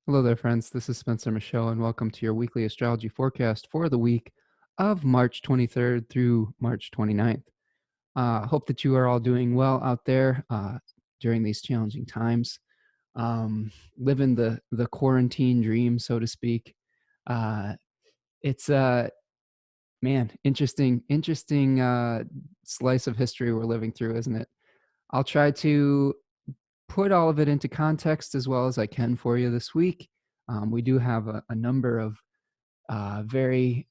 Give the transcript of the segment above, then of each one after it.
Hello there, friends. This is Spencer Michaud, and welcome to your weekly astrology forecast for the week of March 23rd through March 29th. Hope that you are all doing well out there during these challenging times, living the quarantine dream, so to speak. Uh, it's man, interesting slice of history we're living through, isn't it? I'll try to put all of it into context as well as I can for you this week. We do have a number of very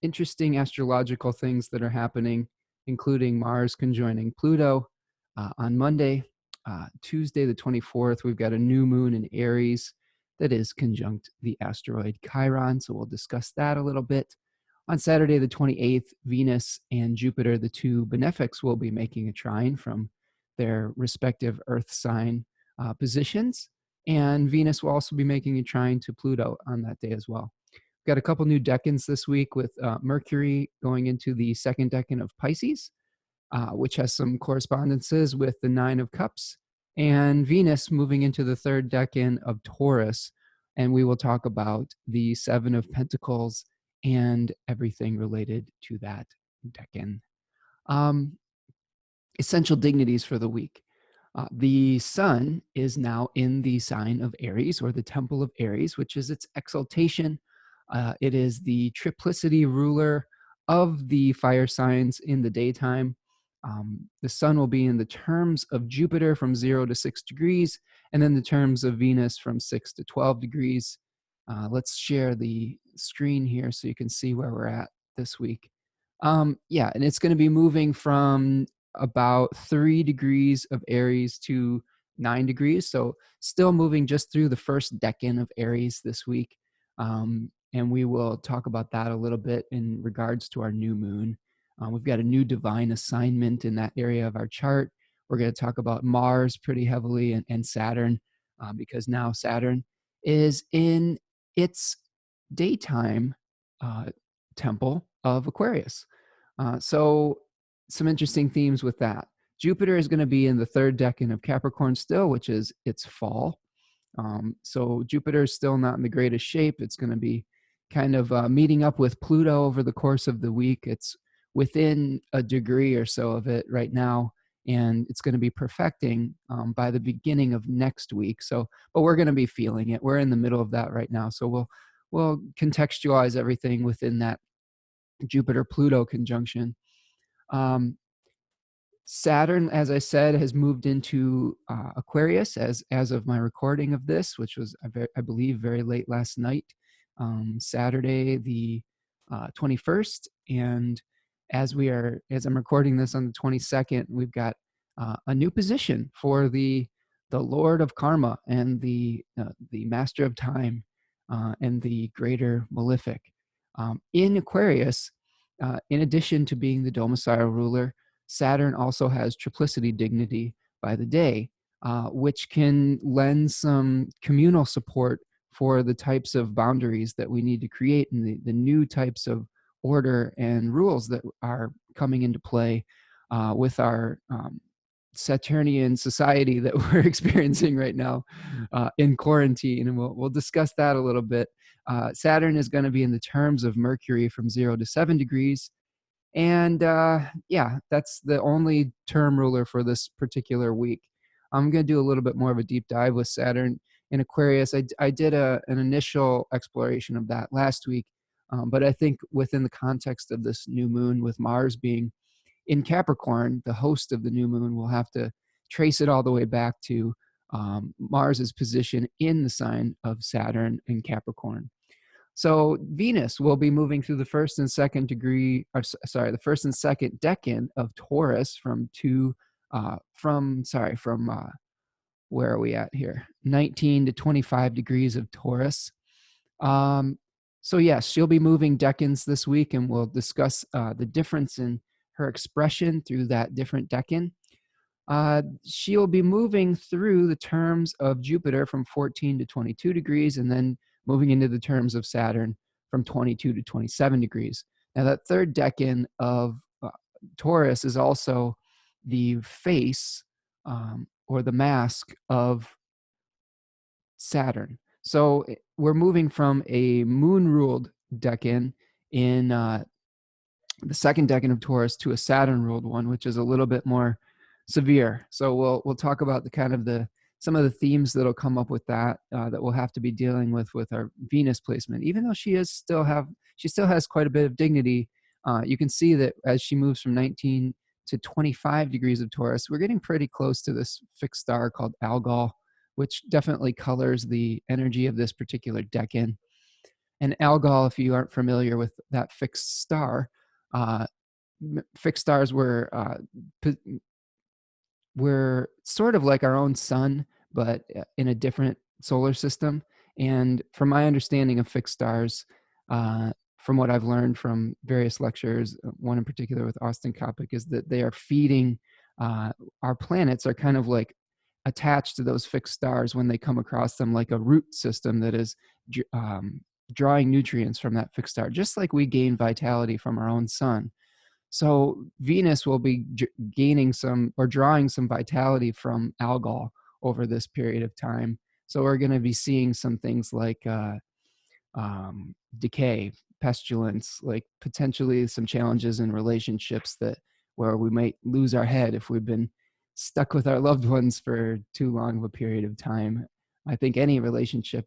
interesting astrological things that are happening, including Mars conjoining Pluto on Monday. Tuesday, the 24th, we've got a new moon in Aries that is conjunct the asteroid Chiron. So we'll discuss that a little bit. On Saturday, the 28th, Venus and Jupiter, the two benefics, will be making a trine from their respective Earth sign positions. And Venus will also be making a trine to Pluto on that day as well. Got a couple new decans this week with Mercury going into the second decan of Pisces, which has some correspondences with the Nine of Cups, and Venus moving into the third decan of Taurus. And we will talk about the Seven of Pentacles and everything related to that decan. Um, Essential dignities for the week. The sun is now in the sign of Aries, or the temple of Aries, which is its exaltation. It is the triplicity ruler of the fire signs in the daytime. The sun will be in the terms of Jupiter from 0 to 6 degrees, and then the terms of Venus from 6 to 12 degrees. Let's share the screen here so you can see where we're at this week. Yeah, and it's going to be moving from about 3 degrees of Aries to 9 degrees. So still moving just through the first decan of Aries this week. And we will talk about that a little bit in regards to our new moon. We've got a new divine assignment in that area of our chart. We're going to talk about Mars pretty heavily and Saturn, because now Saturn is in its daytime uh, temple of Aquarius. So some interesting themes with that. Jupiter is going to be in the third decan of Capricorn still, which is its fall. So Jupiter is still not in the greatest shape. It's going to be kind of meeting up with Pluto over the course of the week. It's within a degree or so of it right now, and it's going to be perfecting by the beginning of next week. So, but we're going to be feeling it. We're in the middle of that right now. So we'll contextualize everything within that Jupiter Pluto conjunction. Um, Saturn, as I said, has moved into Aquarius as of my recording of this, which was, I believe, very late last night, Saturday the 21st. And as I'm recording this on the 22nd, we've got a new position for the Lord of Karma and the Master of Time and the Greater Malefic. In Aquarius, in addition to being the domicile ruler, Saturn also has triplicity dignity by the day, which can lend some communal support for the types of boundaries that we need to create and the new types of order and rules that are coming into play with our Saturnian society that we're experiencing right now in quarantine. And we'll discuss that a little bit. Saturn is going to be in the terms of Mercury from 0 to 7 degrees. And yeah, that's the only term ruler for this particular week. I'm going to do a little bit more of a deep dive with Saturn in Aquarius. I did an initial exploration of that last week, but I think within the context of this new moon with Mars being in Capricorn, the host of the new moon, we'll have to trace it all the way back to Mars's position in the sign of Saturn in Capricorn. So Venus will be moving through the first and second degree, or sorry, the first and second decan of Taurus from where are we at here? 19 to 25 degrees of Taurus. Um, so yes, she'll be moving decans this week, and we'll discuss the difference in her expression through that different decan. She'll be moving through the terms of Jupiter from 14 to 22 degrees, and then moving into the terms of Saturn from 22 to 27 degrees. Now, that third decan of Taurus is also the face or the mask of Saturn. So we're moving from a moon ruled decan in the second decan of Taurus to a Saturn ruled one, which is a little bit more severe. So we'll talk about the kind of the some of the themes that'll come up with that that we'll have to be dealing with our Venus placement. Even though she still has quite a bit of dignity. You can see that as she moves from 19 to 25 degrees of Taurus, we're getting pretty close to this fixed star called Algol, which definitely colors the energy of this particular decan. And Algol, if you aren't familiar with that fixed star, uh, fixed stars were sort of like our own sun, but in a different solar system. And from my understanding of fixed stars, from what I've learned from various lectures, one in particular with Austin Coppock, is that they are feeding our planets are kind of like attached to those fixed stars when they come across them, like a root system that is drawing nutrients from that fixed star, just like we gain vitality from our own sun. So Venus will be gaining some or drawing some vitality from Algol over this period of time. So we're going to be seeing some things like decay, pestilence, like potentially some challenges in relationships that where we might lose our head if we've been stuck with our loved ones for too long of a period of time. I think any relationship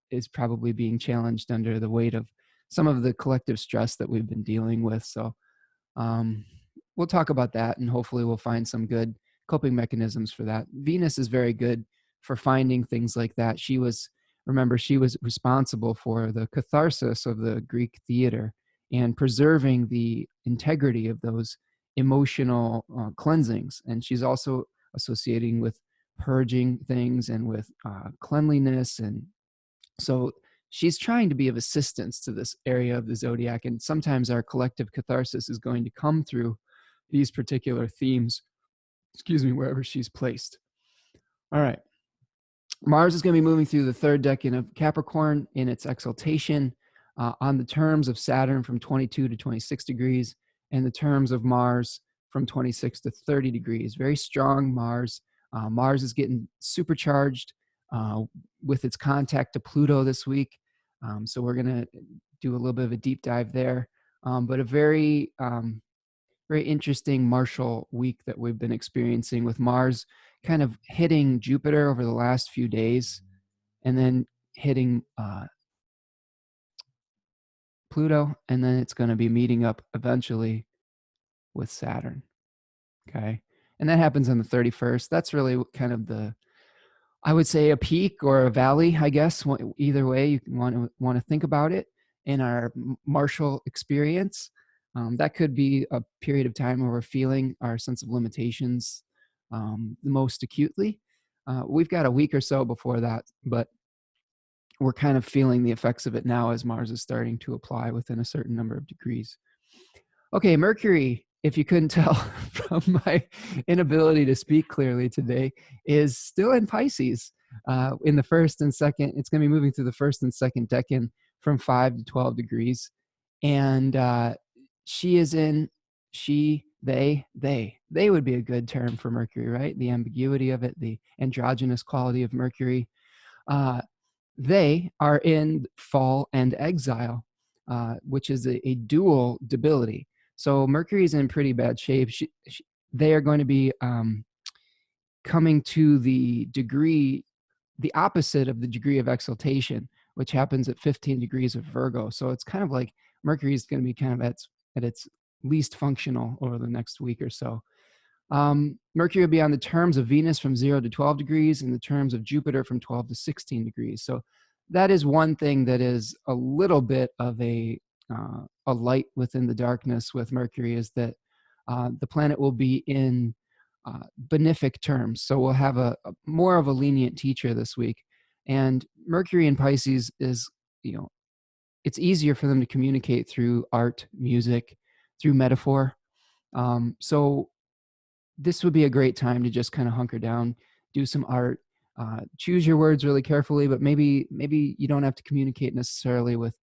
is probably being challenged under the weight of some of the collective stress that we've been dealing with. So um, we'll talk about that, and hopefully we'll find some good coping mechanisms for that. Venus is very good for finding things like that. Remember, she was responsible for the catharsis of the Greek theater and preserving the integrity of those emotional cleansings. And she's also associating with purging things and with cleanliness. And so she's trying to be of assistance to this area of the zodiac. And sometimes our collective catharsis is going to come through these particular themes, wherever she's placed. All right. Mars is going to be moving through the third decan of Capricorn in its exaltation on the terms of Saturn from 22 to 26 degrees and the terms of Mars from 26 to 30 degrees. Very strong Mars. Mars is getting supercharged with its contact to Pluto this week. So we're going to do a little bit of a deep dive there. But a very interesting martial week that we've been experiencing with Mars kind of hitting Jupiter over the last few days and then hitting Pluto, and then it's going to be meeting up eventually with Saturn. Okay. And that happens on the 31st. That's really kind of I would say a peak or a valley, I guess. Either way, you want to think about it in our martial experience. That could be a period of time where we're feeling our sense of limitations the most acutely. We've got a week or so before that, but we're kind of feeling the effects of it now as Mars is starting to apply within a certain number of degrees. Okay, Mercury, if you couldn't tell from my inability to speak clearly today, is still in Pisces in the first and second. It's going to be moving through the first and second decan from 5 to 12 degrees. And she is in, they would be a good term for Mercury, right? The ambiguity of it, the androgynous quality of Mercury. They are in fall and exile, which is a dual debility. So Mercury is in pretty bad shape. They are going to be coming to the opposite of the degree of exaltation, which happens at 15 degrees of Virgo. So it's kind of like Mercury is going to be kind of at its least functional over the next week or so. Mercury will be on the terms of Venus from 0 to 12 degrees and the terms of Jupiter from 12 to 16 degrees. So that is one thing that is a little bit of a light within the darkness with Mercury, is that the planet will be in benefic terms. So we'll have a more of a lenient teacher this week. And Mercury in Pisces is, it's easier for them to communicate through art, music, through metaphor. So this would be a great time to just kind of hunker down, do some art, choose your words really carefully, but maybe you don't have to communicate necessarily with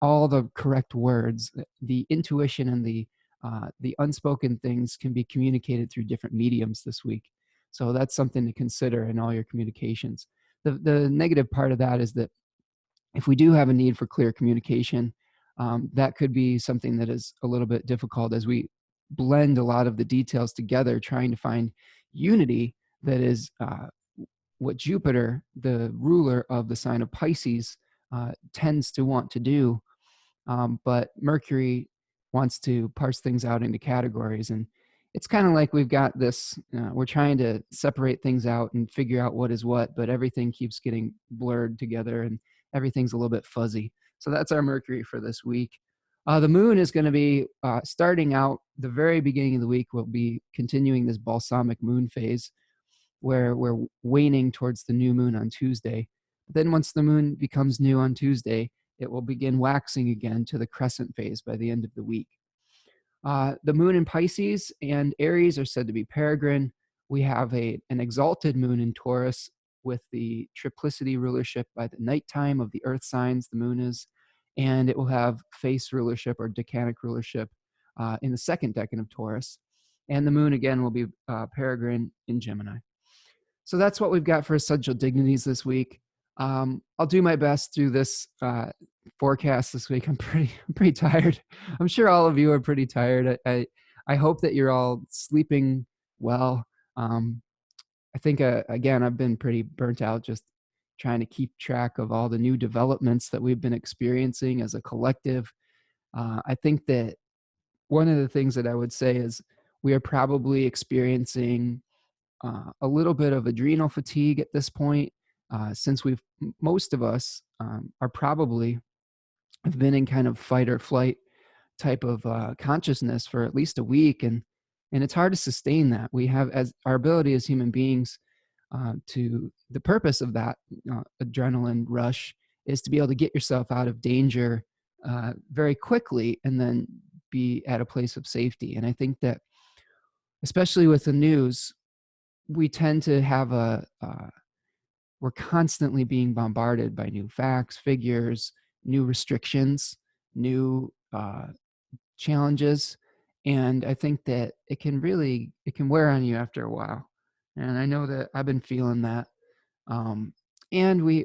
all the correct words. The intuition and the unspoken things can be communicated through different mediums this week. So that's something to consider in all your communications. The negative part of that is that if we do have a need for clear communication, that could be something that is a little bit difficult as we blend a lot of the details together, trying to find unity that is what Jupiter, the ruler of the sign of Pisces, tends to want to do. But Mercury wants to parse things out into categories. And it's kind of like we've got this, we're trying to separate things out and figure out what is what, but everything keeps getting blurred together and everything's a little bit fuzzy. So that's our Mercury for this week. The moon is going to be starting out the very beginning of the week. We'll be continuing this balsamic moon phase where we're waning towards the new moon on Tuesday. But then once the moon becomes new on Tuesday, it will begin waxing again to the crescent phase by the end of the week. The moon in Pisces and Aries are said to be peregrine. We have an exalted moon in Taurus with the triplicity rulership by the nighttime of the earth signs, the moon is, and it will have face rulership or decanic rulership in the second decan of Taurus. And the moon again will be peregrine in Gemini. So that's what we've got for essential dignities this week. I'll do my best through this forecast this week. I'm pretty tired. I'm sure all of you are pretty tired. I hope that you're all sleeping well. I think again, I've been pretty burnt out just trying to keep track of all the new developments that we've been experiencing as a collective. I think that one of the things that I would say is we are probably experiencing a little bit of adrenal fatigue at this point, since most of us are probably have been in kind of fight or flight type of consciousness for at least a week, and it's hard to sustain that. We have as our ability as human beings to the purpose of that adrenaline rush is to be able to get yourself out of danger very quickly and then be at a place of safety. And I think that especially with the news, we tend to have we're constantly being bombarded by new facts, figures, new restrictions, new challenges, and I think that it can wear on you after a while. And I know that I've been feeling that. And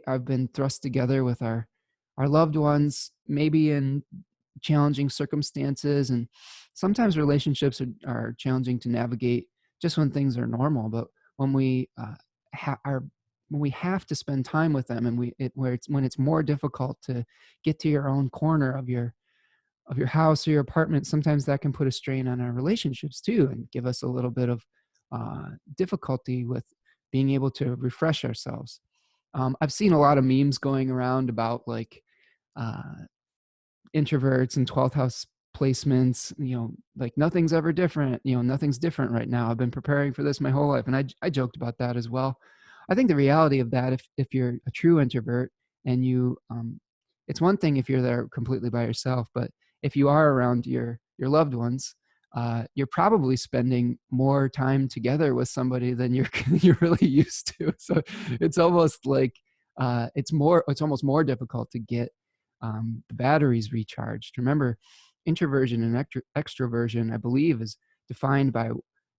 I've been thrust together with our loved ones, maybe in challenging circumstances, and sometimes relationships are challenging to navigate just when things are normal. But when we are when we have to spend time with them, and when it's more difficult to get to your own corner of your house or your apartment, sometimes that can put a strain on our relationships too, and give us a little bit of difficulty with being able to refresh ourselves. I've seen a lot of memes going around about like uh, introverts and 12th house placements, like nothing's ever different, nothing's different right now. I've been preparing for this my whole life. And I joked about that as well. I think the reality of that, if you're a true introvert and it's one thing if you're there completely by yourself, but if you are around your loved ones, you're probably spending more time together with somebody than you're really used to. So it's almost like it's almost more difficult to get the batteries recharged. Remember, introversion and extroversion, I believe, is defined by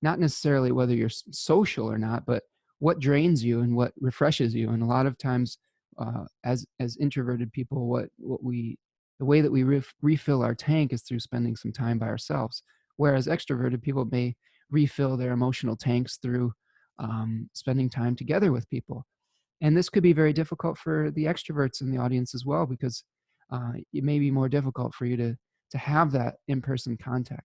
not necessarily whether you're social or not, but what drains you and what refreshes you. And a lot of times, as introverted people, the way that we refill our tank is through spending some time by ourselves. Whereas extroverted people may refill their emotional tanks through spending time together with people. And this could be very difficult for the extroverts in the audience as well, because it may be more difficult for you to have that in-person contact.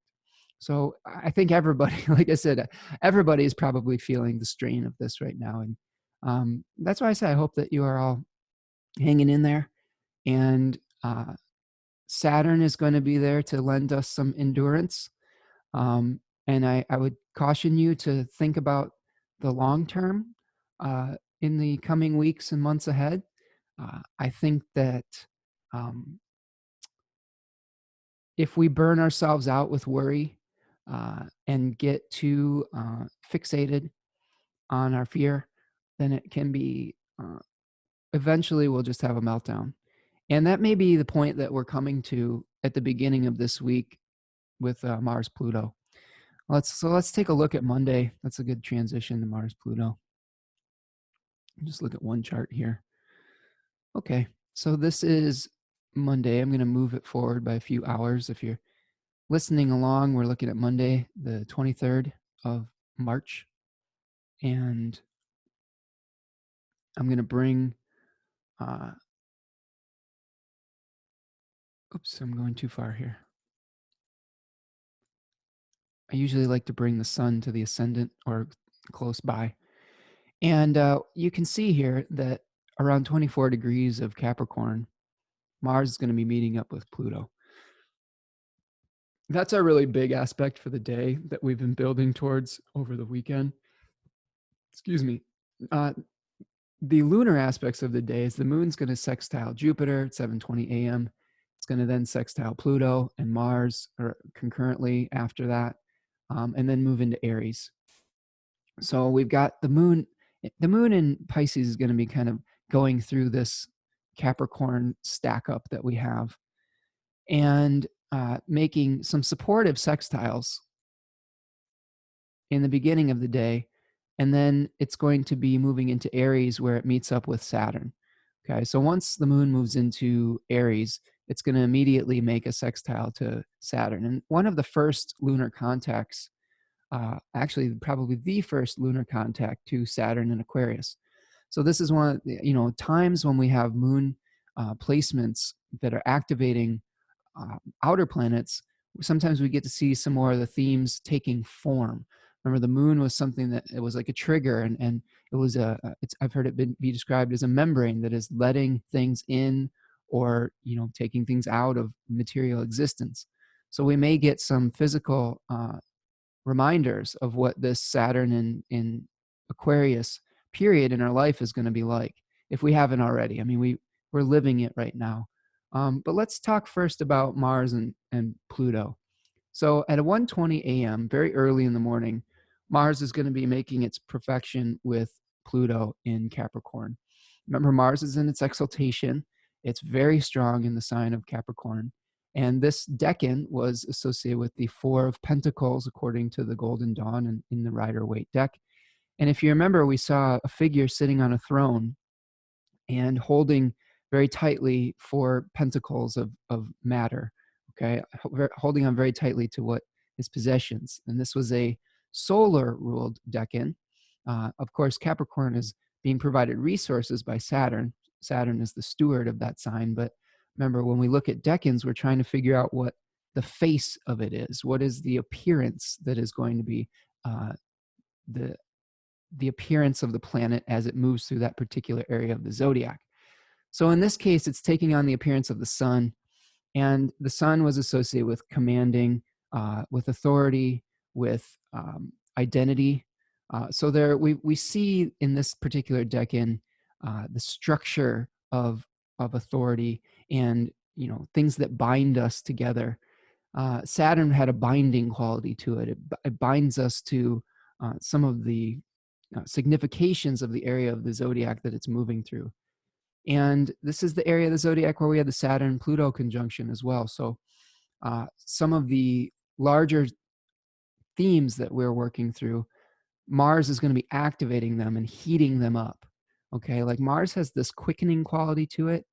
So I think everybody, like I said, everybody is probably feeling the strain of this right now. And that's why I say I hope that you are all hanging in there. And Saturn is going to be there to lend us some endurance. And I would caution you to think about the long term in the coming weeks and months ahead. I think that um, if we burn ourselves out with worry and get too fixated on our fear, then it can be eventually we'll just have a meltdown. And that may be the point that we're coming to at the beginning of this week with Mars Pluto. Let's take a look at Monday. That's a good transition to Mars Pluto. Just look at one chart here. Okay, so this is Monday. I'm going to move it forward by a few hours. If you're listening along, we're looking at Monday, the 23rd of March. And I'm going to bring, uh, oops, I'm going too far here. I usually like to bring the sun to the ascendant or close by. And you can see here that around 24 degrees of Capricorn, Mars is going to be meeting up with Pluto. That's our really big aspect for the day that we've been building towards over the weekend. Excuse me. Uh, the lunar aspects of the day is the moon's going to sextile Jupiter at 7:20 a.m. It's going to then sextile Pluto and Mars or concurrently after that, and then move into Aries. So we've got the moon. The moon in Pisces is going to be kind of going through this Capricorn stack up that we have, and making some supportive sextiles in the beginning of the day, and then it's going to be moving into Aries where it meets up with Saturn. Okay, so once the moon moves into Aries, it's going to immediately make a sextile to Saturn. And one of the first lunar contacts, actually probably the first lunar contact to Saturn in Aquarius. So this is one of the, times when we have moon placements that are activating outer planets. Sometimes we get to see some more of the themes taking form. Remember, the moon was something that it was like a trigger, and it was I've heard it be described as a membrane that is letting things in, or taking things out of material existence. So we may get some physical reminders of what this Saturn in Aquarius period in our life is going to be like, if we haven't already. I mean, we're living it right now. But let's talk first about Mars and Pluto. So at 1:20 a.m., very early in the morning, Mars is going to be making its perfection with Pluto in Capricorn. Remember, Mars is in its exaltation. It's very strong in the sign of Capricorn. And this decan was associated with the Four of Pentacles, according to the Golden Dawn and in the Rider-Waite deck. And if you remember, we saw a figure sitting on a throne and holding very tightly four pentacles of matter, okay, holding on very tightly to what his possessions. And this was a solar ruled decan. Of course, Capricorn is being provided resources by Saturn. Saturn is the steward of that sign. But remember, when we look at decans, we're trying to figure out what the face of it is. What is the appearance that is going to be the the appearance of the planet as it moves through that particular area of the zodiac. So in this case, it's taking on the appearance of the sun, and the sun was associated with commanding, with authority, with identity. So there, we see in this particular decan the structure of authority and things that bind us together. Saturn had a binding quality to it. It binds us to some of the significations of the area of the zodiac that it's moving through. And this is the area of the zodiac where we have the Saturn Pluto conjunction as well. So some of the larger themes that we're working through, Mars is going to be activating them and heating them up. Okay, like Mars has this quickening quality to it.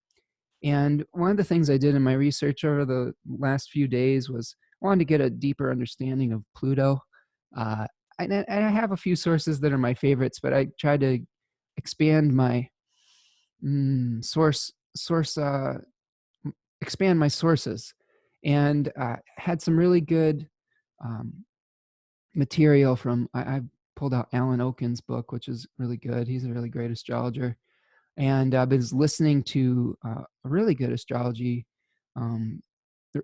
And one of the things I did in my research over the last few days was I wanted to get a deeper understanding of Pluto. Uh, and I have a few sources that are my favorites, but I tried to expand my source expand my sources, and had some really good um, material from I pulled out Alan Oken's book, which is really good. He's a really great astrologer, and I've been listening to a really good astrology, um,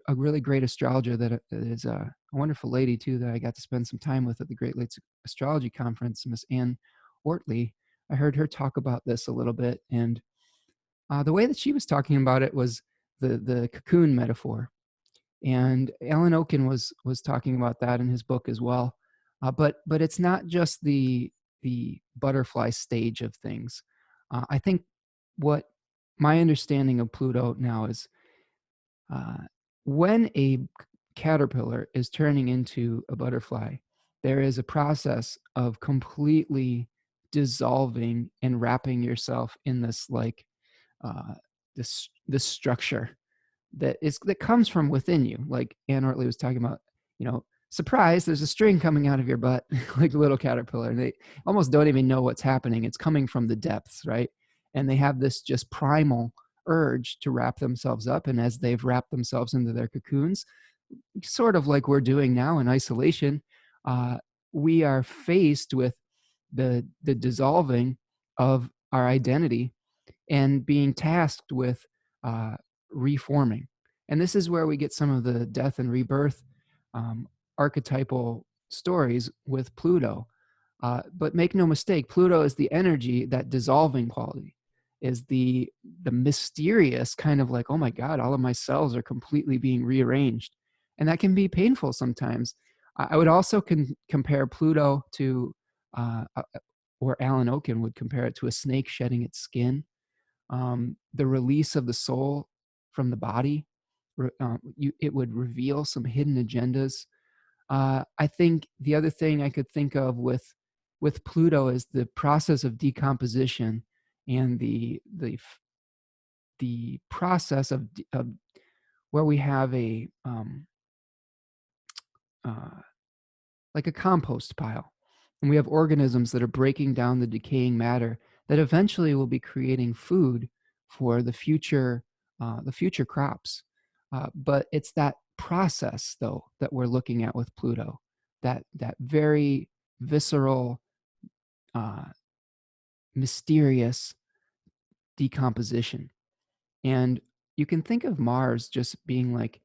a really great astrologer that is a wonderful lady too that I got to spend some time with at the Great Lakes Astrology Conference, Miss Ann Ortley. I heard her talk about this a little bit, and the way that she was talking about it was the cocoon metaphor, and Alan Oken was talking about that in his book as well. But it's not just the butterfly stage of things. I think what my understanding of Pluto now is uh, when a caterpillar is turning into a butterfly, there is a process of completely dissolving and wrapping yourself in this like uh, this structure that comes from within you. Like Anne Ortley was talking about, surprise, there's a string coming out of your butt, like a little caterpillar. They almost don't even know what's happening. It's coming from the depths, right? And they have this just primal urge to wrap themselves up. And as they've wrapped themselves into their cocoons, sort of like we're doing now in isolation, uh, we are faced with the dissolving of our identity and being tasked with uh, reforming. And this is where we get some of the death and rebirth um, archetypal stories with Pluto. But make no mistake, Pluto is the energy, that dissolving quality, is the mysterious kind of like, oh my God, all of my cells are completely being rearranged. And that can be painful sometimes. I would also compare Pluto to, or Alan Oken would compare it to a snake shedding its skin. The release of the soul from the body, it would reveal some hidden agendas. I think the other thing I could think of with Pluto is the process of decomposition and the process of where we have a uh, like a compost pile, and we have organisms that are breaking down the decaying matter that eventually will be creating food for the future crops. But it's that process, though, that we're looking at with Pluto, that very visceral, uh, mysterious decomposition. And you can think of Mars just being like,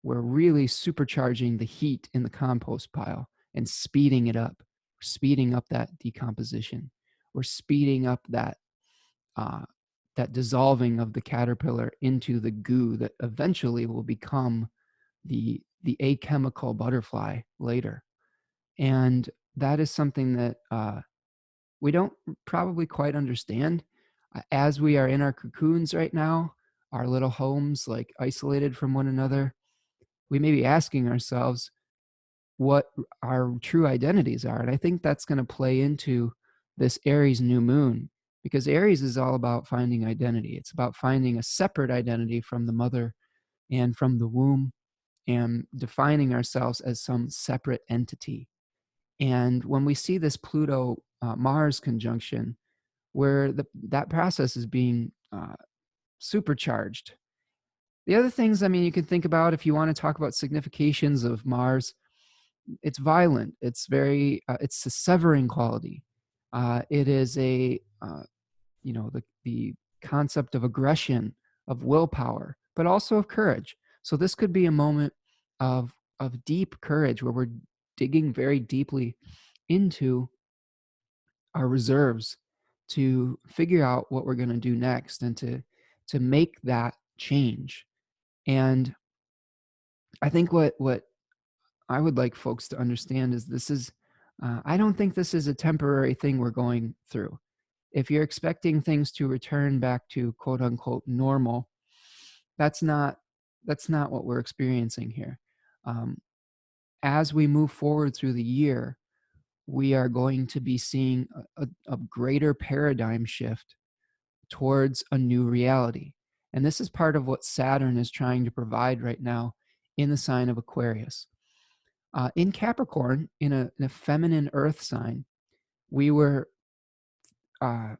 we're really supercharging the heat in the compost pile and speeding it up, speeding up that decomposition. We're speeding up uh, that dissolving of the caterpillar into the goo that eventually will become the achemical butterfly later. And that is something that we don't probably quite understand. As we are in our cocoons right now, our little homes, like isolated from one another, we may be asking ourselves what our true identities are. And I think that's going to play into this Aries new moon, because Aries is all about finding identity. It's about finding a separate identity from the mother and from the womb, and defining ourselves as some separate entity. And when we see this Pluto Mars conjunction, where that process is being supercharged. The other things, I mean, you can think about if you want to talk about significations of Mars, it's violent. It's it's a severing quality. It is the concept of aggression, of willpower, but also of courage. So this could be a moment of deep courage where we're digging very deeply into our reserves to figure out what we're going to do next and to make that change. And I think what I would like folks to understand is this is I don't think this is a temporary thing we're going through. If you're expecting things to return back to quote unquote normal, that's not what we're experiencing here. Um, as we move forward through the year, we are going to be seeing a greater paradigm shift towards a new reality. And this is part of what Saturn is trying to provide right now in the sign of Aquarius. In Capricorn, in a feminine earth sign, we were uh,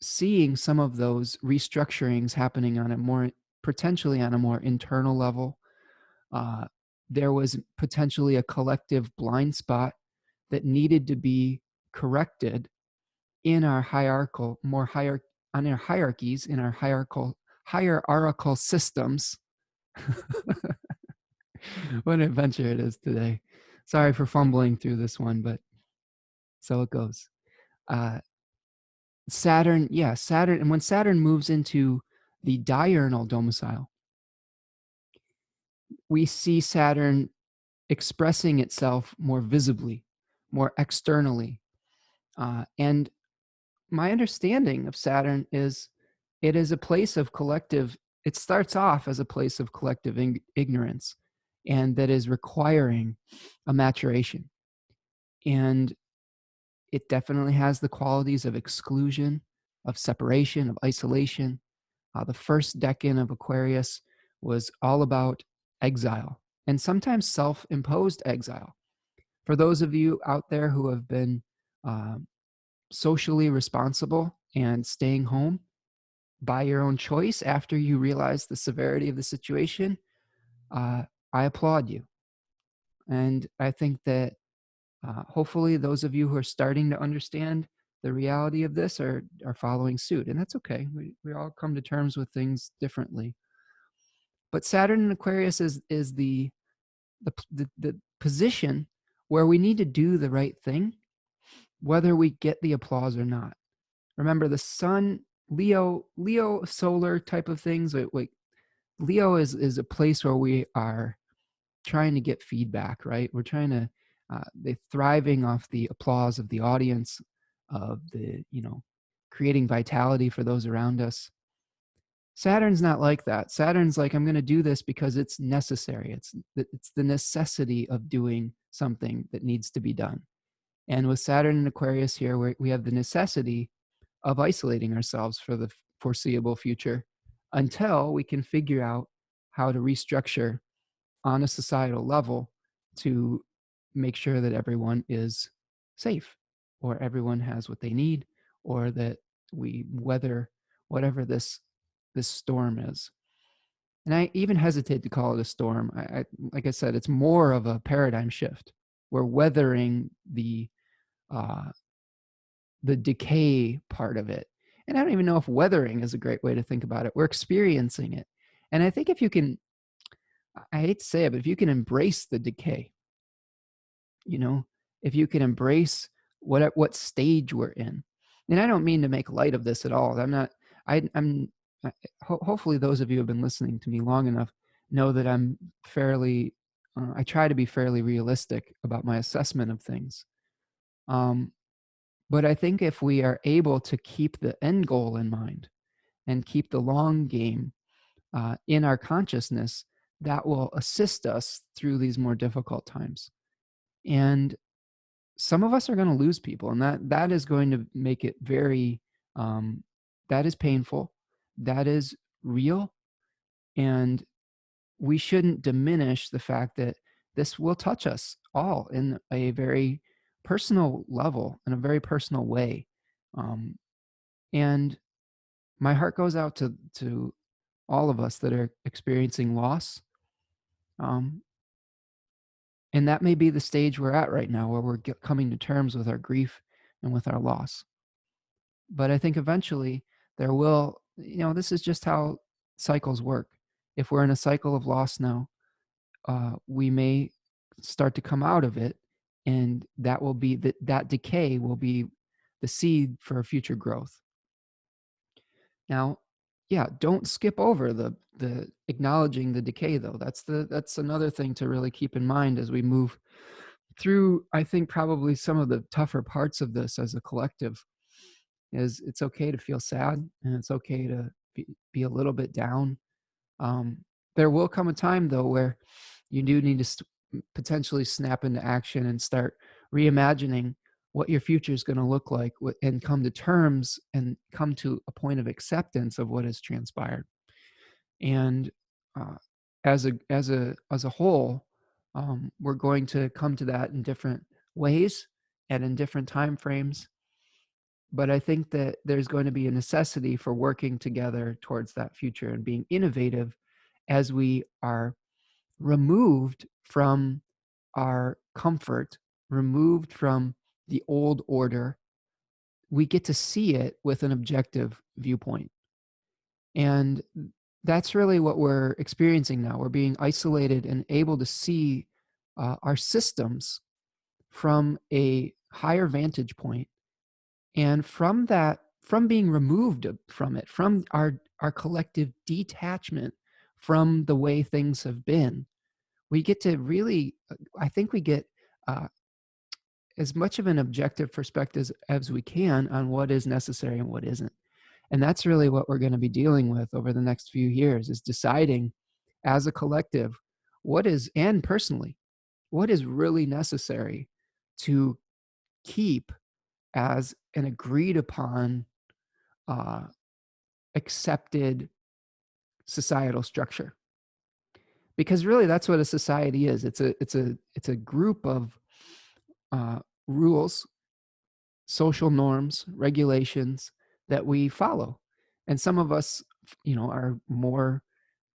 seeing some of those restructurings happening on a more, potentially on a more internal level. Uh, there was potentially a collective blind spot that needed to be corrected in our on our hierarchies, in our hierarchical systems. What an adventure it is today. Sorry for fumbling through this one, but so it goes. Uh, Saturn, and when Saturn moves into the diurnal domicile, we see Saturn expressing itself more visibly, more externally. And my understanding of Saturn is it is a place of collective, it starts off as a place of collective ignorance, and that is requiring a maturation. And It definitely has the qualities of exclusion, of separation, of isolation. The first decan of Aquarius was all about exile and sometimes self imposed exile. For those of you out there who have been um, socially responsible and staying home by your own choice after you realize the severity of the situation, uh, I applaud you. And I think that hopefully those of you who are starting to understand the reality of this are following suit. And that's okay. We all come to terms with things differently. But Saturn in Aquarius is the position where we need to do the right thing, whether we get the applause or not. Remember, the sun, Leo solar type of things. Like Leo is a place where we are trying to get feedback, right? We're trying to they thriving off the applause of the audience, of the creating vitality for those around us. Saturn's not like that. Saturn's like, I'm going to do this because it's necessary. It's the necessity of doing something that needs to be done. And with Saturn and Aquarius here, we have the necessity of isolating ourselves for the foreseeable future until we can figure out how to restructure on a societal level to make sure that everyone is safe or everyone has what they need or that we weather whatever this storm is. And I even hesitate to call it a storm. Like I said, it's more of a paradigm shift. We're weathering uh, the decay part of it. And I don't even know if weathering is a great way to think about it. We're experiencing it. And I think if you can, I hate to say it, but if you can embrace the decay, you know, if you can embrace what stage we're in. And I don't mean to make light of this at all. I'm not, I'm, hopefully those of you who have been listening to me long enough know that I'm fairly, I try to be fairly realistic about my assessment of things. But I think if we are able to keep the end goal in mind and keep the long game in our consciousness, that will assist us through these more difficult times. And some of us are going to lose people, and that is going to make it very that is painful, that is real, and we shouldn't diminish the fact that this will touch us all in a very personal level, in a very personal way. um, and my heart goes out to all of us that are experiencing loss. um, and that may be the stage we're at right now, where we're coming to terms with our grief and with our loss. But I think eventually there will, this is just how cycles work. If we're in a cycle of loss now, we may start to come out of it, and that will be that decay will be the seed for future growth. Now, yeah, don't skip over the acknowledging the decay though. That's another thing to really keep in mind as we move through, I think, probably some of the tougher parts of this as a collective. Is it's okay to feel sad, and it's okay to be a little bit down. Um, there will come a time though where you do need to potentially snap into action and start reimagining what your future is going to look like, and come to terms and come to a point of acceptance of what has transpired. And uh, as a whole, we're going to come to that in different ways and in different time frames. But I think that there's going to be a necessity for working together towards that future and being innovative as we are removed from our comfort, removed from the old order. We get to see it with an objective viewpoint. And that's really what we're experiencing now. We're being isolated and able to see our systems from a higher vantage point. And from that, from being removed from it, from our collective detachment from the way things have been, we get to really, I think we get uh, as much of an objective perspective as we can on what is necessary and what isn't. And that's really what we're going to be dealing with over the next few years, is deciding as a collective what is, and personally, what is really necessary to keep as an agreed upon, uh, accepted societal structure. Because really that's what a society is. It's a group of uh, rules, social norms, regulations that we follow. And some of us, are more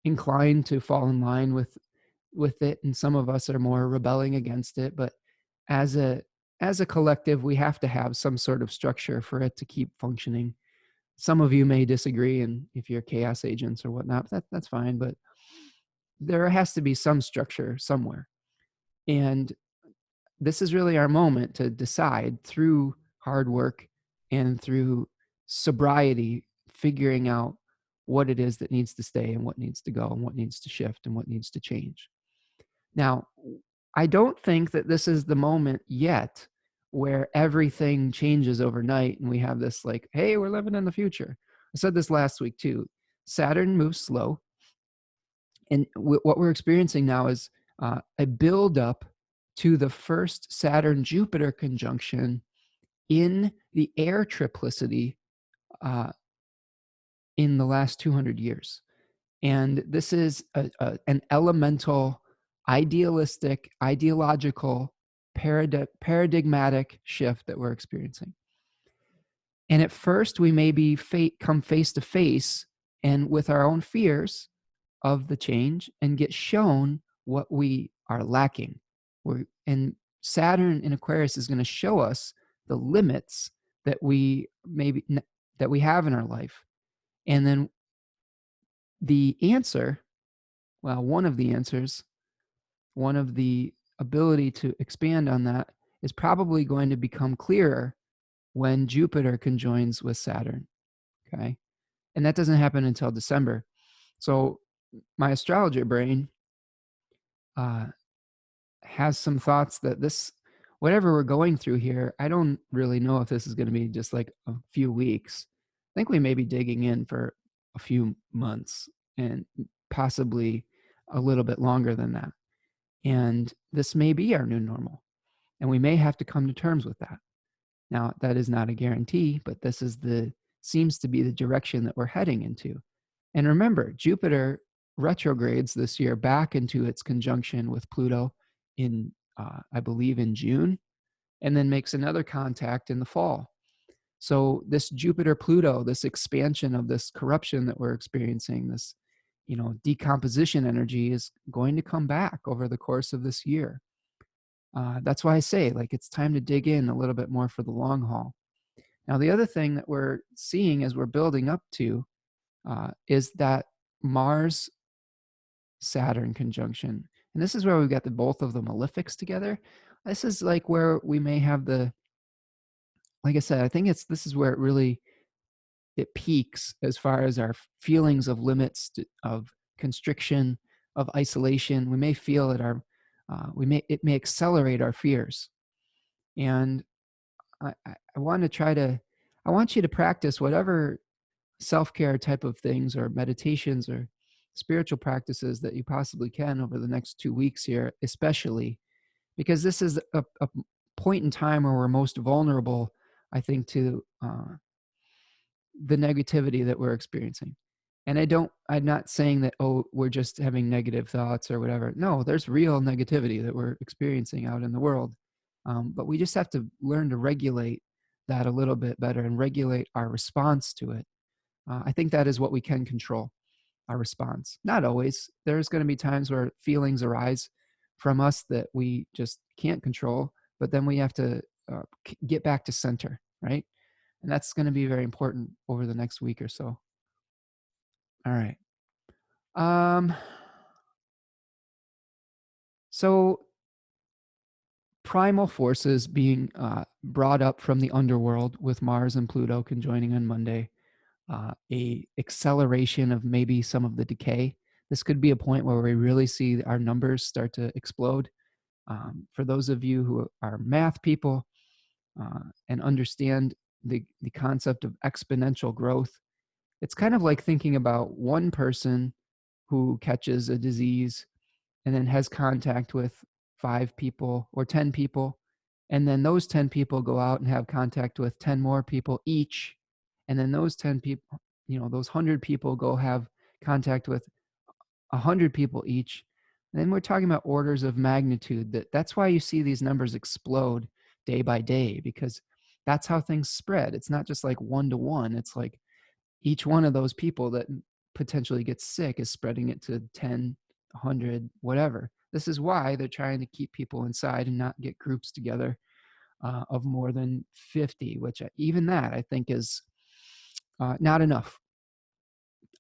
inclined to fall in line with it, and some of us are more rebelling against it. But as a collective, we have to have some sort of structure for it to keep functioning. Some of you may disagree, and if you're chaos agents or whatnot, that's fine. But there has to be some structure somewhere. And this is really our moment to decide through hard work and through sobriety, figuring out what it is that needs to stay and what needs to go and what needs to shift and what needs to change. Now, I don't think that this is the moment yet where everything changes overnight and we have this like, hey, we're living in the future. I said this last week too. Saturn moves slow. And what we're experiencing now is a buildup to the first Saturn Jupiter conjunction in the air triplicity uh, in the last 200 years. And this is an elemental, idealistic, ideological, paradigmatic shift that we're experiencing. And at first, we maybe come face to face and with our own fears of the change and get shown what we are lacking. And Saturn in Aquarius is going to show us the limits that we have in our life. And then the answer, well, one of the answers, one of the ability to expand on that is probably going to become clearer when Jupiter conjoins with Saturn. Okay. And that doesn't happen until December. So my astrologer brain uh, has some thoughts that whatever we're going through here, I don't really know if this is going to be just like a few weeks. I think we may be digging in for a few months and possibly a little bit longer than that. And this may be our new normal. And we may have to come to terms with that. Now, that is not a guarantee, but this is seems to be the direction that we're heading into. And remember, Jupiter retrogrades this year back into its conjunction with Pluto in, I believe, in June, and then makes another contact in the fall. So this Jupiter-Pluto, this expansion of this corruption that we're experiencing, this, decomposition energy is going to come back over the course of this year. That's why I say, like, it's time to dig in a little bit more for the long haul. Now, the other thing that we're seeing as we're building up to is that Mars Saturn conjunction. And this is where we've got both of the malefics together. This is like where we may have like I said, I think this is where it peaks as far as our feelings of limits, of constriction, of isolation. We may feel that it may accelerate our fears. And I want you to practice whatever self-care type of things or meditations or spiritual practices that you possibly can over the next 2 weeks here, especially because this is a point in time where we're most vulnerable, I think, to the negativity that we're experiencing. And I'm not saying that, oh, we're just having negative thoughts or whatever. No, there's real negativity that we're experiencing out in the world. But we just have to learn to regulate that a little bit better and regulate our response to it. I think that is what we can control, our response. Not always. There's going to be times where feelings arise from us that we just can't control, but then we have to get back to center, right? And that's going to be very important over the next week or so. All right. So primal forces being brought up from the underworld with Mars and Pluto conjoining on Monday, a acceleration of maybe some of the decay. This could be a point where we really see our numbers start to explode. For those of you who are math people and understand the concept of exponential growth, it's kind of like thinking about one person who catches a disease and then has contact with 5 people or 10 people. And then those 10 people go out and have contact with 10 more people each. And then those 10 people, those 100 people go have contact with 100 people each. And then we're talking about orders of magnitude. That's why you see these numbers explode day by day, because that's how things spread. It's not just like one to one. It's like each one of those people that potentially gets sick is spreading it to 10, 100, whatever. This is why they're trying to keep people inside and not get groups together of more than 50, which even that I think is not enough.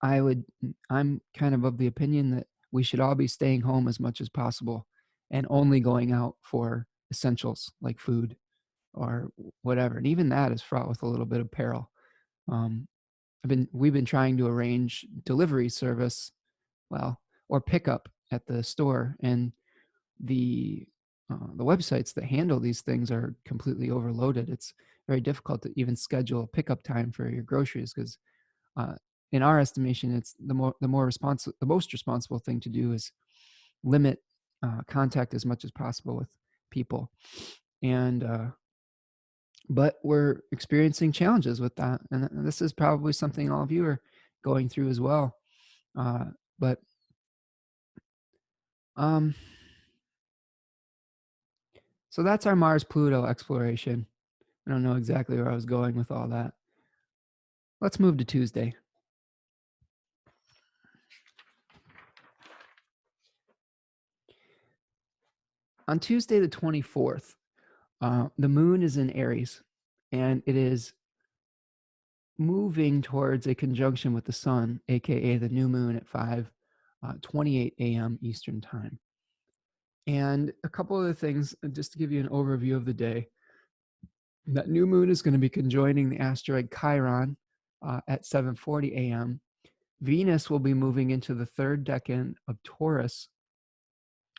I'm kind of the opinion that we should all be staying home as much as possible and only going out for essentials like food or whatever. And even that is fraught with a little bit of peril. Um, we've been trying to arrange delivery service, well, or pickup at the store, and the websites that handle these things are completely overloaded. It's very difficult to even schedule a pickup time for your groceries because, uh, in our estimation, it's the most responsible thing to do is limit contact as much as possible with people, and but we're experiencing challenges with that, and this is probably something all of you are going through as well. But um, so that's our Mars Pluto exploration. I don't know exactly where I was going with all that. Let's move to Tuesday. On Tuesday, the 24th, the moon is in Aries, and it is moving towards a conjunction with the sun, aka the new moon at 5:28 a.m. Eastern Time. And a couple of the things, just to give you an overview of the day, that new moon is going to be conjoining the asteroid Chiron at 7:40 a.m. Venus will be moving into the third decan of Taurus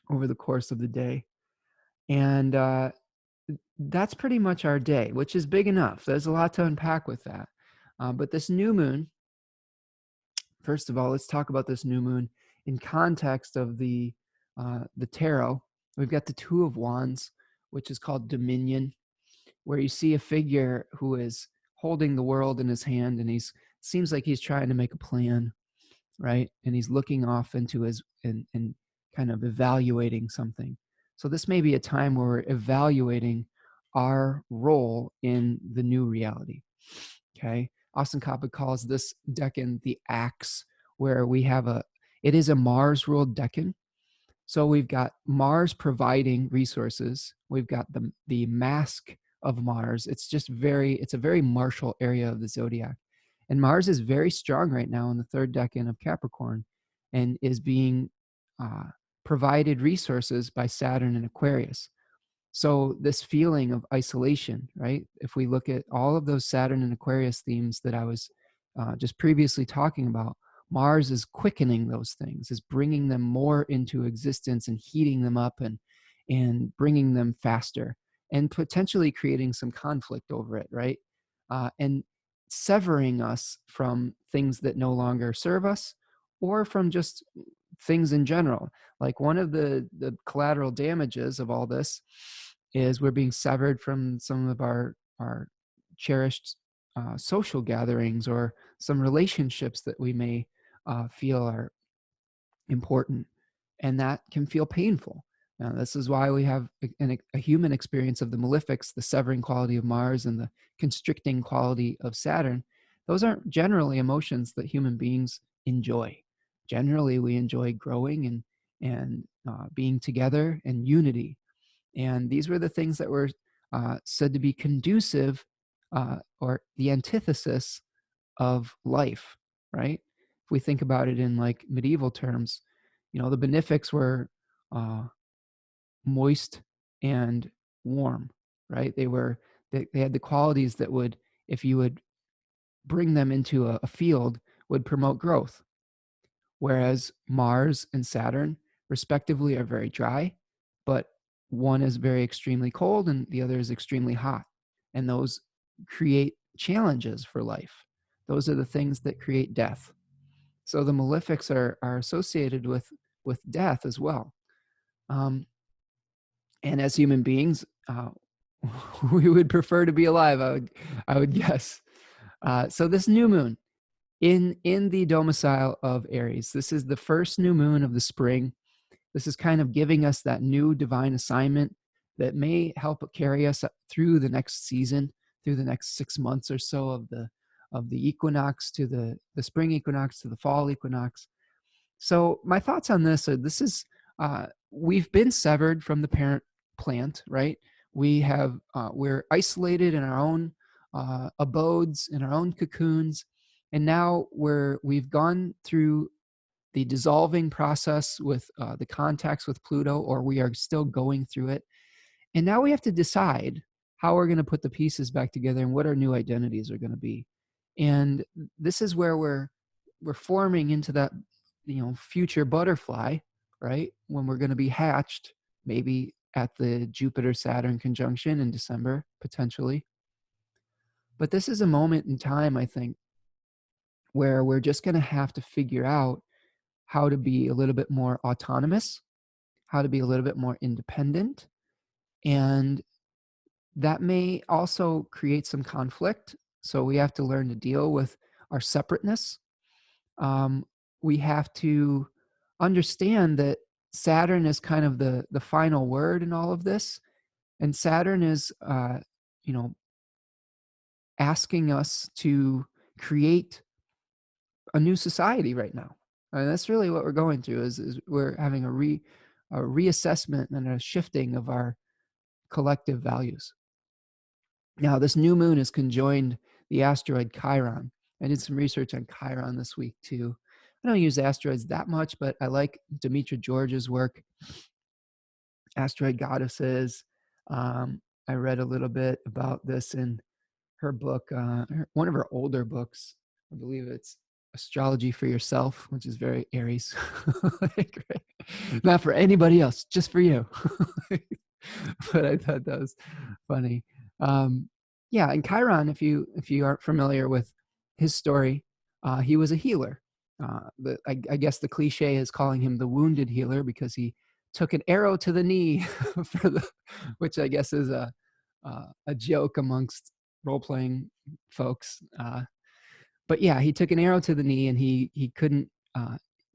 over the course of the day. And that's pretty much our day, which is big enough. There's a lot to unpack with that. But this new moon, first of all, let's talk about this new moon in context of the tarot. We've got the Two of Wands, which is called Dominion, where you see a figure who is holding the world in his hand, and seems like he's trying to make a plan, right? And he's looking off into his and kind of evaluating something. So this may be a time where we're evaluating our role in the new reality. Okay. Austin Coppock calls this decan the axe, where it is a Mars ruled decan. So we've got Mars providing resources. We've got the mask of Mars. It's a very martial area of the zodiac. And Mars is very strong right now in the third decan of Capricorn and is being provided resources by Saturn and Aquarius. So this feeling of isolation, right? If we look at all of those Saturn and Aquarius themes that I was just previously talking about, Mars is quickening those things, is bringing them more into existence and heating them up and bringing them faster and potentially creating some conflict over it, right? And severing us from things that no longer serve us or from just things in general. Like one of the collateral damages of all this is we're being severed from some of our cherished social gatherings or some relationships that we may feel are important, and that can feel painful. Now, this is why we have a human experience of the malefics, the severing quality of Mars and the constricting quality of Saturn. Those aren't generally emotions that human beings enjoy. Generally, we enjoy growing and being together and unity. And these were the things that were said to be conducive or the antithesis of life, right? If we think about it in like medieval terms, the benefics were uh, moist and warm, right? They had the qualities that would, if you would bring them into a field, would promote growth. Whereas Mars and Saturn, respectively, are very dry, but one is very extremely cold and the other is extremely hot. And those create challenges for life. Those are the things that create death. So the malefics are associated with death as well. And as human beings, we would prefer to be alive, I would guess. So this new moon in the domicile of Aries, this is the first new moon of the spring. This is kind of giving us that new divine assignment that may help carry us through the next season, through the next 6 months or so of the equinox to the spring equinox to the fall equinox. So my thoughts on this are this is we've been severed from the parent plant, right? We're isolated in our own abodes, in our own cocoons, and now we've gone through the dissolving process with the contacts with Pluto, or we are still going through it. And now we have to decide how we're going to put the pieces back together and what our new identities are going to be. And this is where we're forming into that, future butterfly, right? When we're going to be hatched, maybe at the Jupiter Saturn conjunction in December, potentially. But this is a moment in time, I think, where we're just going to have to figure out how to be a little bit more autonomous, how to be a little bit more independent. And that may also create some conflict. So we have to learn to deal with our separateness. We have to understand that Saturn is kind of the final word in all of this. And Saturn is, you know, asking us to create a new society right now. And that's really what we're going through is we're having a reassessment and a shifting of our collective values. Now, this new moon is conjoined the asteroid Chiron. I did some research on Chiron this week too. I don't use asteroids that much, but I like Demetra George's work, Asteroid Goddesses. I read a little bit about this in her book, one of her older books. I believe it's Astrology for Yourself, which is very Aries. Like, right? Not for anybody else, just for you. But I thought that was funny. Yeah, and Chiron, if you aren't familiar with his story, he was a healer. I guess the cliche is calling him the wounded healer because he took an arrow to the knee which I guess is a joke amongst role playing folks. But yeah, he took an arrow to the knee, and he couldn't,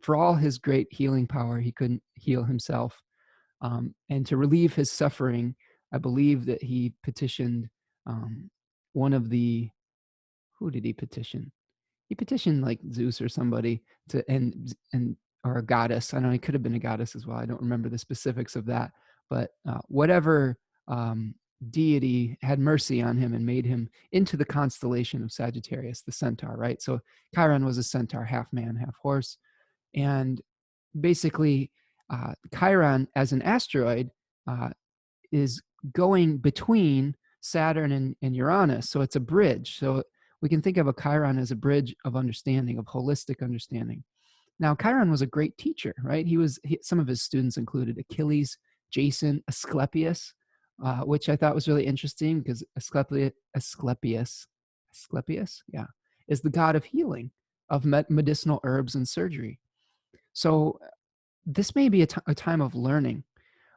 for all his great healing power, he couldn't heal himself. And to relieve his suffering, I believe that he petitioned one of the, who did he petition? He petitioned like Zeus or somebody to, and or a goddess. I know he could have been a goddess as well. I don't remember the specifics of that, but whatever deity had mercy on him and made him into the constellation of Sagittarius, the centaur, right? So Chiron was a centaur, half man, half horse. And basically, Chiron as an asteroid is going between Saturn and Uranus. So it's a bridge. So we can think of a Chiron as a bridge of understanding, of holistic understanding. Now, Chiron was a great teacher, right? Some of his students included Achilles, Jason, Asclepius, which I thought was really interesting because Asclepius, yeah, is the god of healing, of medicinal herbs and surgery. So this may be a time of learning.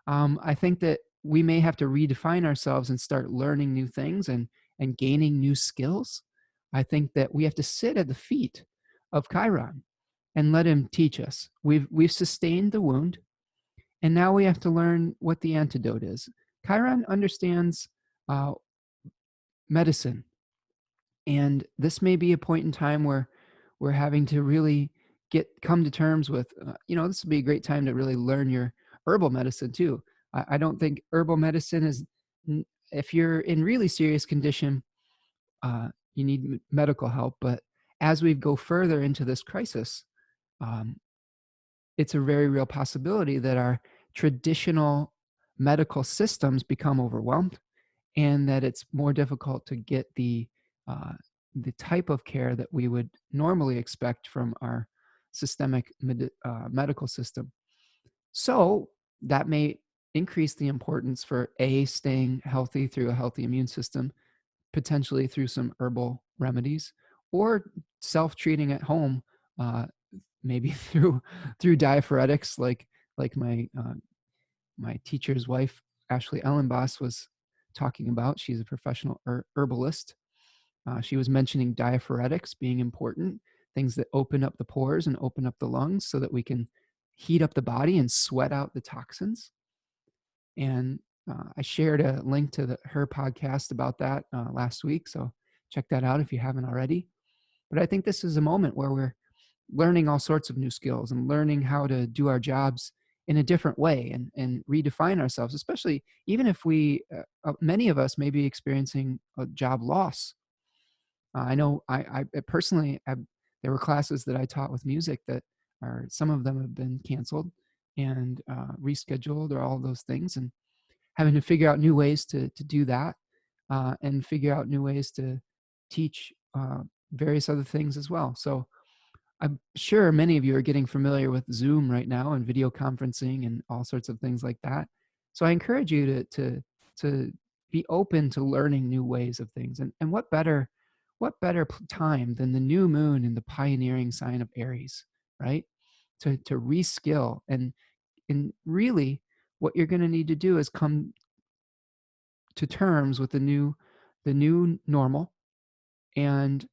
I think that we may have to redefine ourselves and start learning new things and gaining new skills. I think that we have to sit at the feet of Chiron and let him teach us. We've sustained the wound, and now we have to learn what the antidote is. Chiron understands medicine, and this may be a point in time where we're having to really come to terms with, this would be a great time to really learn your herbal medicine too. I don't think herbal medicine is, if you're in really serious condition, you need medical help. But as we go further into this crisis, um, it's a very real possibility that our traditional medical systems become overwhelmed, and that it's more difficult to get the type of care that we would normally expect from our systemic medical system. So that may increase the importance for staying healthy through a healthy immune system, potentially through some herbal remedies, or self-treating at home, maybe through diaphoretics, like my my teacher's wife, Ashley Ellenboss, was talking about. She's a professional herbalist. She was mentioning diaphoretics being important, things that open up the pores and open up the lungs so that we can heat up the body and sweat out the toxins. And I shared a link to her podcast about that last week. So check that out if you haven't already. But I think this is a moment where we're learning all sorts of new skills and learning how to do our jobs in a different way and redefine ourselves, especially even if many of us may be experiencing a job loss. I know I personally, there were classes that I taught with music that some of them have been canceled and rescheduled or all those things. And having to figure out new ways to do that and figure out new ways to teach various other things as well. So I'm sure many of you are getting familiar with Zoom right now and video conferencing and all sorts of things like that. So I encourage you to be open to learning new ways of things. And what better time than the new moon in the pioneering sign of Aries, right? To reskill and really what you're going to need to do is come to terms with the new normal and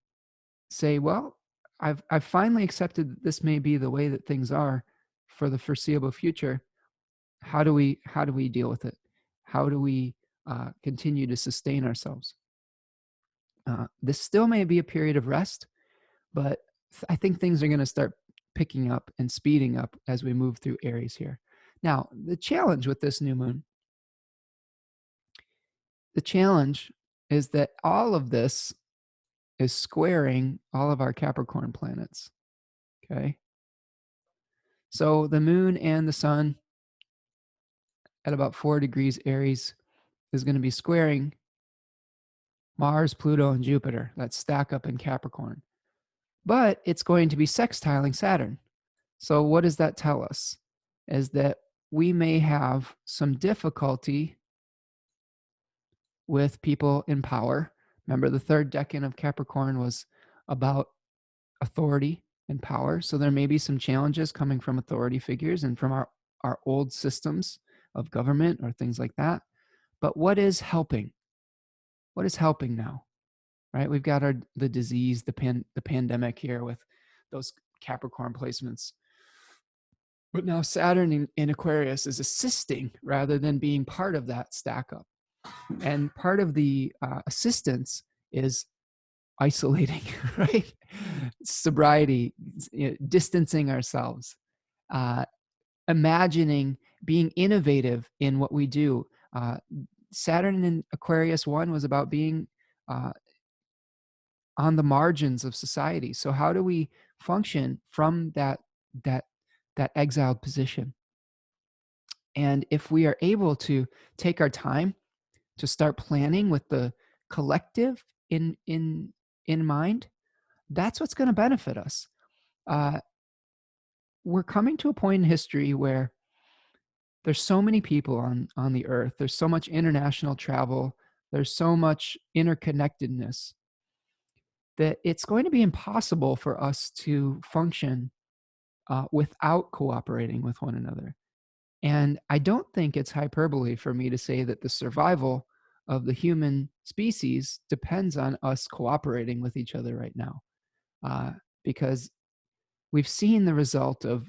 say, well, I've finally accepted that this may be the way that things are for the foreseeable future. How do we deal with it? How do we continue to sustain ourselves? This still may be a period of rest, but I think things are going to start picking up and speeding up as we move through Aries here. Now, the challenge is that all of this is squaring all of our Capricorn planets. Okay. So the moon and the sun at about 4 degrees Aries is going to be squaring Mars, Pluto, and Jupiter that stack up in Capricorn. But it's going to be sextiling Saturn. So what does that tell us? Is that we may have some difficulty with people in power. Remember, the third decan of Capricorn was about authority and power. So there may be some challenges coming from authority figures and from our old systems of government or things like that. But what is helping? What is helping now? Right? We've got the disease, the pandemic here with those Capricorn placements. But now Saturn in Aquarius is assisting rather than being part of that stack up. And part of the assistance is isolating, right? Sobriety, distancing ourselves, uh, imagining being innovative in what we do. Saturn in Aquarius 1 was about being on the margins of society. So how do we function from that that exiled position? And if we are able to take our time to start planning with the collective in mind, that's what's going to benefit us. Uh, we're coming to a point in history where there's so many people on the earth. There's so much international travel. There's so much interconnectedness that it's going to be impossible for us to function without cooperating with one another. And I don't think it's hyperbole for me to say that the survival of the human species depends on us cooperating with each other right now, because we've seen the result of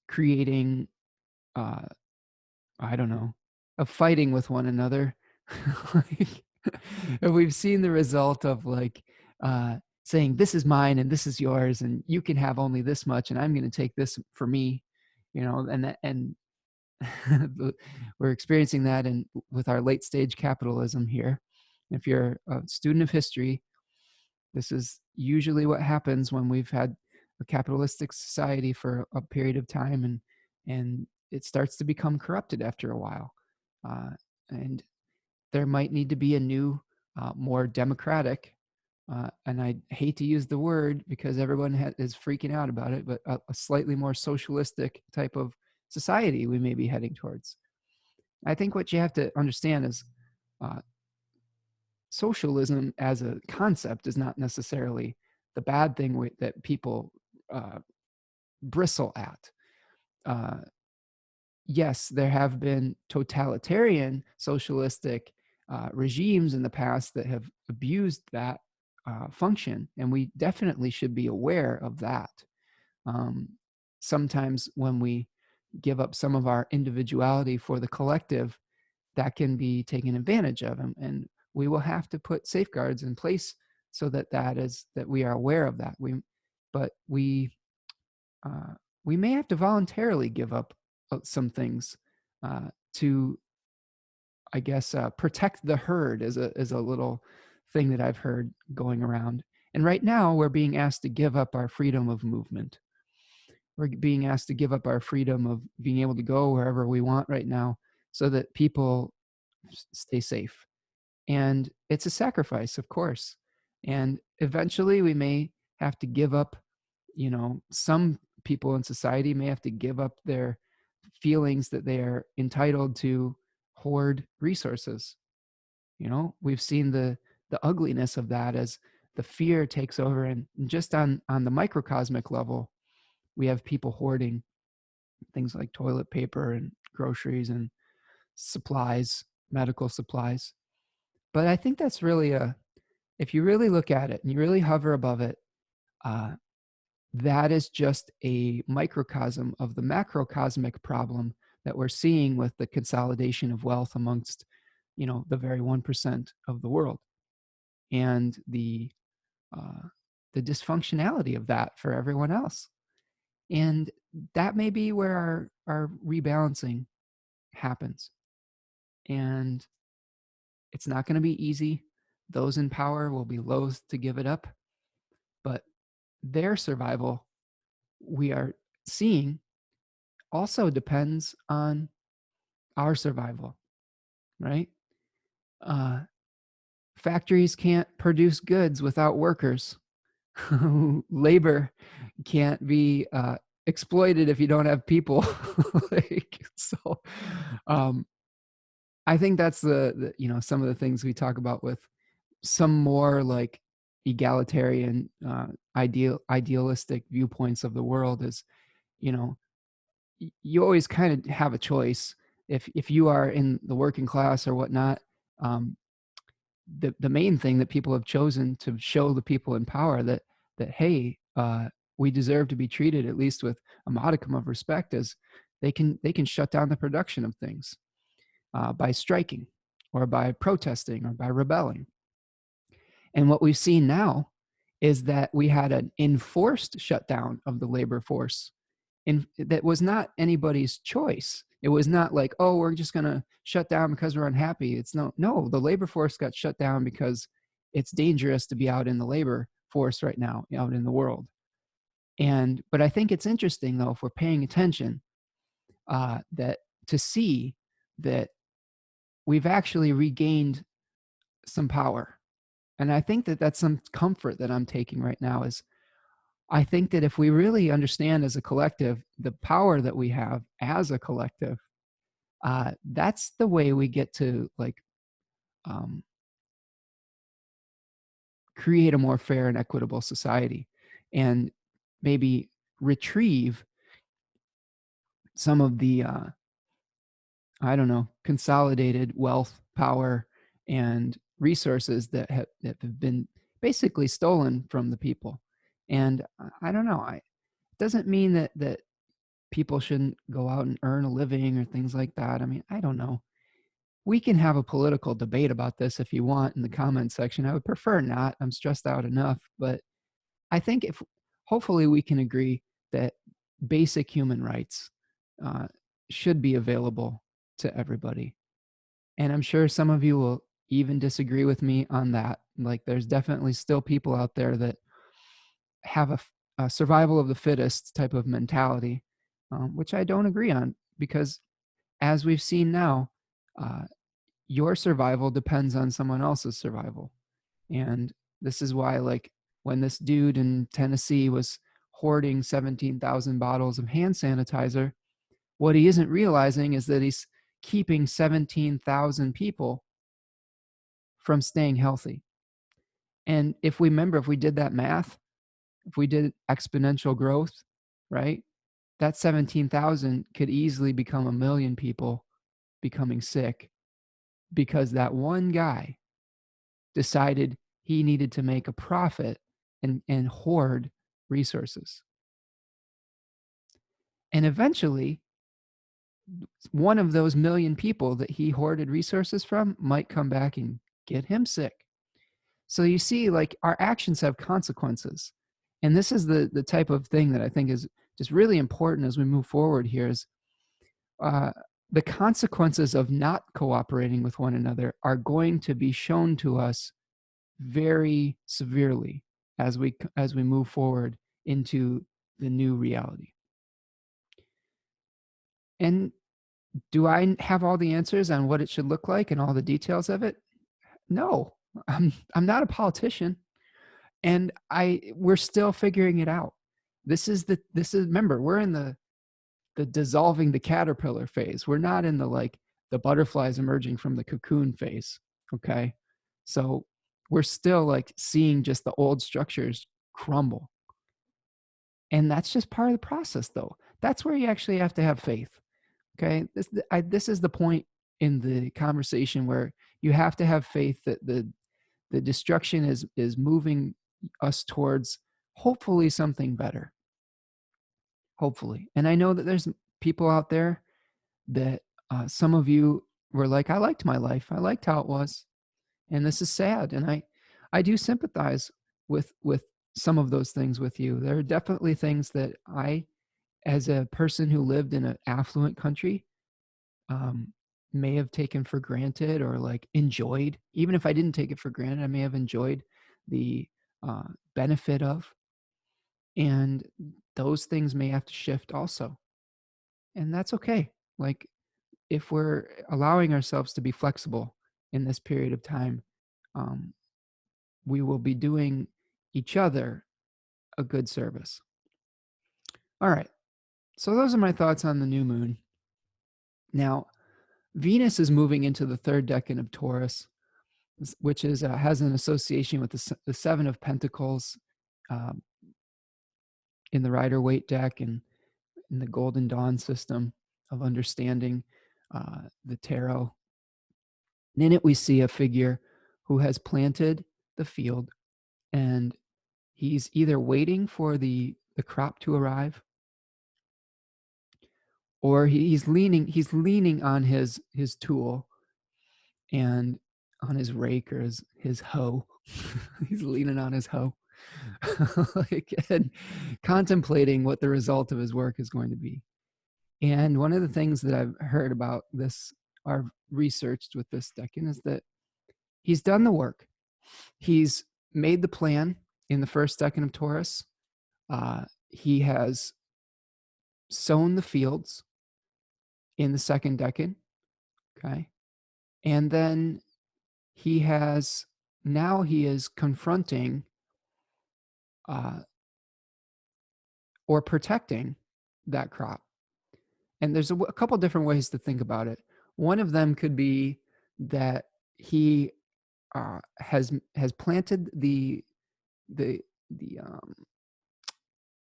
creating, uh, I don't know, of fighting with one another. Like, and we've seen the result of saying this is mine and this is yours and you can have only this much and I'm going to take this for me, and we're experiencing that with our late stage capitalism here. If you're a student of history, this is usually what happens when we've had a capitalistic society for a period of time, and it starts to become corrupted after a while. And there might need to be a new, more democratic, and I hate to use the word because everyone is freaking out about it, but a slightly more socialistic type of society we may be heading towards. I think what you have to understand is uh, socialism as a concept is not necessarily the bad thing that people uh, bristle at. Uh, yes, there have been totalitarian socialistic regimes in the past that have abused that function, and we definitely should be aware of that. Um, Sometimes when we give up some of our individuality for the collective, that can be taken advantage of, and we will have to put safeguards in place so that we are aware of that. But uh, we may have to voluntarily give up some things to, I guess, protect the herd is a little thing that I've heard going around. And right now, we're being asked to give up our freedom of movement. We're being asked to give up our freedom of being able to go wherever we want right now, so that people stay safe. And it's a sacrifice, of course. And eventually, we may have to give up. Some people in society may have to give up their feelings that they are entitled to hoard resources. We've seen the ugliness of that as the fear takes over, and just on the microcosmic level, we have people hoarding things like toilet paper and groceries and supplies, medical supplies. But I think that's really if you really look at it and you really hover above it, uh, that is just a microcosm of the macrocosmic problem that we're seeing with the consolidation of wealth amongst, the very 1% of the world, and uh, the dysfunctionality of that for everyone else. And that may be where our rebalancing happens. And it's not going to be easy. Those in power will be loath to give it up, but their survival, we are seeing, also depends on our survival, right? Uh, Factories can't produce goods without workers. Labor can't be exploited if you don't have people. So, um, I think that's some of the things we talk about with some more like egalitarian, idealistic viewpoints of the world is, you know, you always kind of have a choice. If you are in the working class or whatnot, um, the main thing that people have chosen to show the people in power that hey, we deserve to be treated at least with a modicum of respect, is they can shut down the production of things by striking or by protesting or by rebelling. And what we've seen now is that we had an enforced shutdown of the labor force, and that was not anybody's choice. It was not like, oh, we're just going to shut down because we're unhappy. It's no, the labor force got shut down because it's dangerous to be out in the labor force right now, out in the world. But I think it's interesting, though, if we're paying attention, that to see that we've actually regained some power. And I think that that's some comfort that I'm taking right now. Is I think that if we really understand as a collective the power that we have as a collective, that's the way we get to um, create a more fair and equitable society, and maybe retrieve some of the I don't know, consolidated wealth, power, and resources that have been basically stolen from the people. And I don't know, it doesn't mean that people shouldn't go out and earn a living or things like that. I mean, I don't know. We can have a political debate about this if you want in the comment section. I would prefer not. I'm stressed out enough. But I think if hopefully we can agree that basic human rights uh, should be available to everybody. And I'm sure some of you will even disagree with me on that. Like, there's definitely still people out there that have a survival of the fittest type of mentality, which I don't agree on, because as we've seen now, uh, your survival depends on someone else's survival. And this is why, like, when this dude in Tennessee was hoarding 17,000 bottles of hand sanitizer, what he isn't realizing is that he's keeping 17,000 people from staying healthy. And if we remember, if we did that math, if we did exponential growth, right, that 17,000 could easily become a million people becoming sick because that one guy decided he needed to make a profit and hoard resources. And eventually, one of those million people that he hoarded resources from might come back and get him sick. So you see, like, our actions have consequences. And this is the type of thing that I think is just really important as we move forward here is uh, the consequences of not cooperating with one another are going to be shown to us very severely as we move forward into the new reality. And do I have all the answers on what it should look like and all the details of it? No. I'm not a politician, and we're still figuring it out. This is remember, we're in the dissolving the caterpillar phase. We're not in the like the butterflies emerging from the cocoon phase, okay? So we're still like seeing just the old structures crumble. And that's just part of the process though. That's where you actually have to have faith. Okay? This is the point in the conversation where you have to have faith that the destruction is moving us towards hopefully something better. Hopefully. And I know that there's people out there that some of you were like, I liked my life. I liked how it was. And this is sad. And I do sympathize with some of those things with you. There are definitely things that I, as a person who lived in an affluent country, um, may have taken for granted or like enjoyed. Even if I didn't take it for granted, I may have enjoyed the benefit of. And those things may have to shift also. And that's okay. Like, if we're allowing ourselves to be flexible in this period of time, um, we will be doing each other a good service. All right. So, those are my thoughts on the new moon. Now, Venus is moving into the third decan of Taurus, which is has an association with the Seven of Pentacles um, in the Rider Waite deck and in the Golden Dawn system of understanding the tarot. And in it, we see a figure who has planted the field, and he's either waiting for the crop to arrive, or he's leaning on his tool and on his rake or his hoe. He's leaning on his hoe, like, and contemplating what the result of his work is going to be. And one of the things that I've heard about this, or researched with this decan, is that he's done the work. He's made the plan in the first decan of Taurus. He has sown the fields in the second decan. Okay. And then he has, now he is confronting uh, or protecting that crop. And there's a couple different ways to think about it. One of them could be that he has planted the the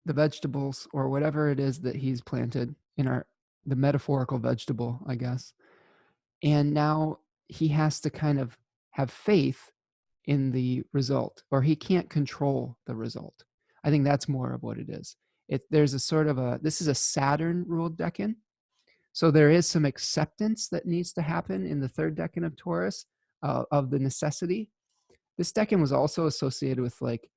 vegetables or whatever it is that he's planted in the metaphorical vegetable, I guess. And now he has to kind of have faith in the result, or he can't control the result. I think that's more of what it is. There's a sort of this is a Saturn ruled decan. So there is some acceptance that needs to happen in the third decan of Taurus of the necessity. This decan was also associated with like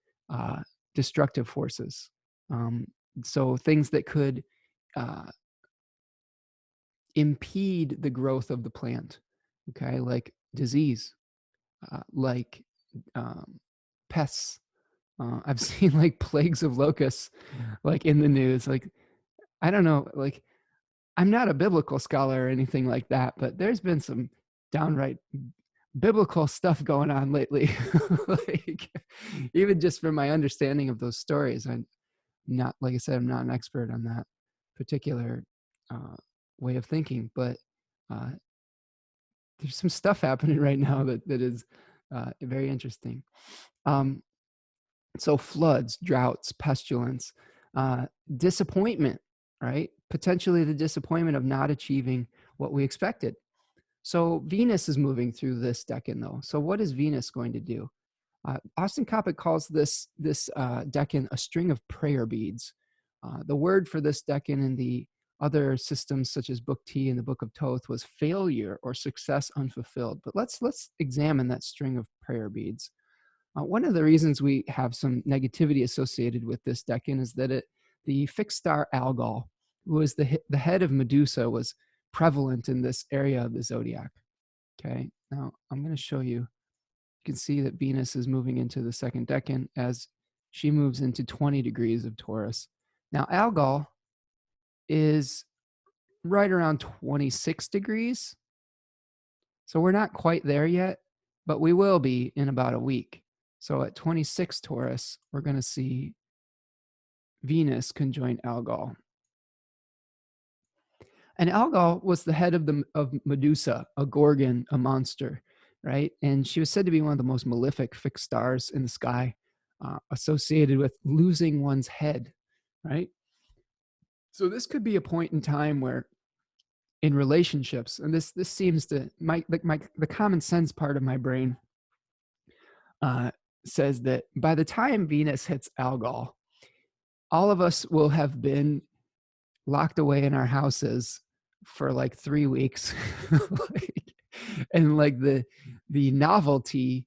destructive forces. Um, so things that could uh, impede the growth of the plant, okay, like disease, like pests. I've seen like plagues of locusts, like in the news. Like, I don't know, like, I'm not a biblical scholar or anything like that, but there's been some downright biblical stuff going on lately. Like, even just from my understanding of those stories, I'm not, like I said, I'm not an expert on that particular uh, way of thinking, but uh, there's some stuff happening right now that is very interesting. So floods, droughts, pestilence, disappointment, right? Potentially the disappointment of not achieving what we expected. So Venus is moving through this decan though. So what is Venus going to do? Austin Coppock calls this decan a string of prayer beads. The word for this decan in the other systems, such as Book T and the Book of Thoth, was failure or success unfulfilled. But let's examine that string of prayer beads. One of the reasons we have some negativity associated with this decan is that the fixed star Algol, who was the head of Medusa, was prevalent in this area of the zodiac. Okay, now I'm going to show you. You can see that Venus is moving into the second decan as she moves into 20 degrees of Taurus. Now, Algol is right around 26 degrees. So we're not quite there yet, but we will be in about a week. So at 26 Taurus, we're going to see Venus conjoin Algol. And Algol was the head of Medusa, a gorgon, a monster, right? And she was said to be one of the most malefic fixed stars in the sky, associated with losing one's head, right? So this could be a point in time where, in relationships, and this seems to the common sense part of my brain says that by the time Venus hits Algol, all of us will have been locked away in our houses for like 3 weeks. And like the novelty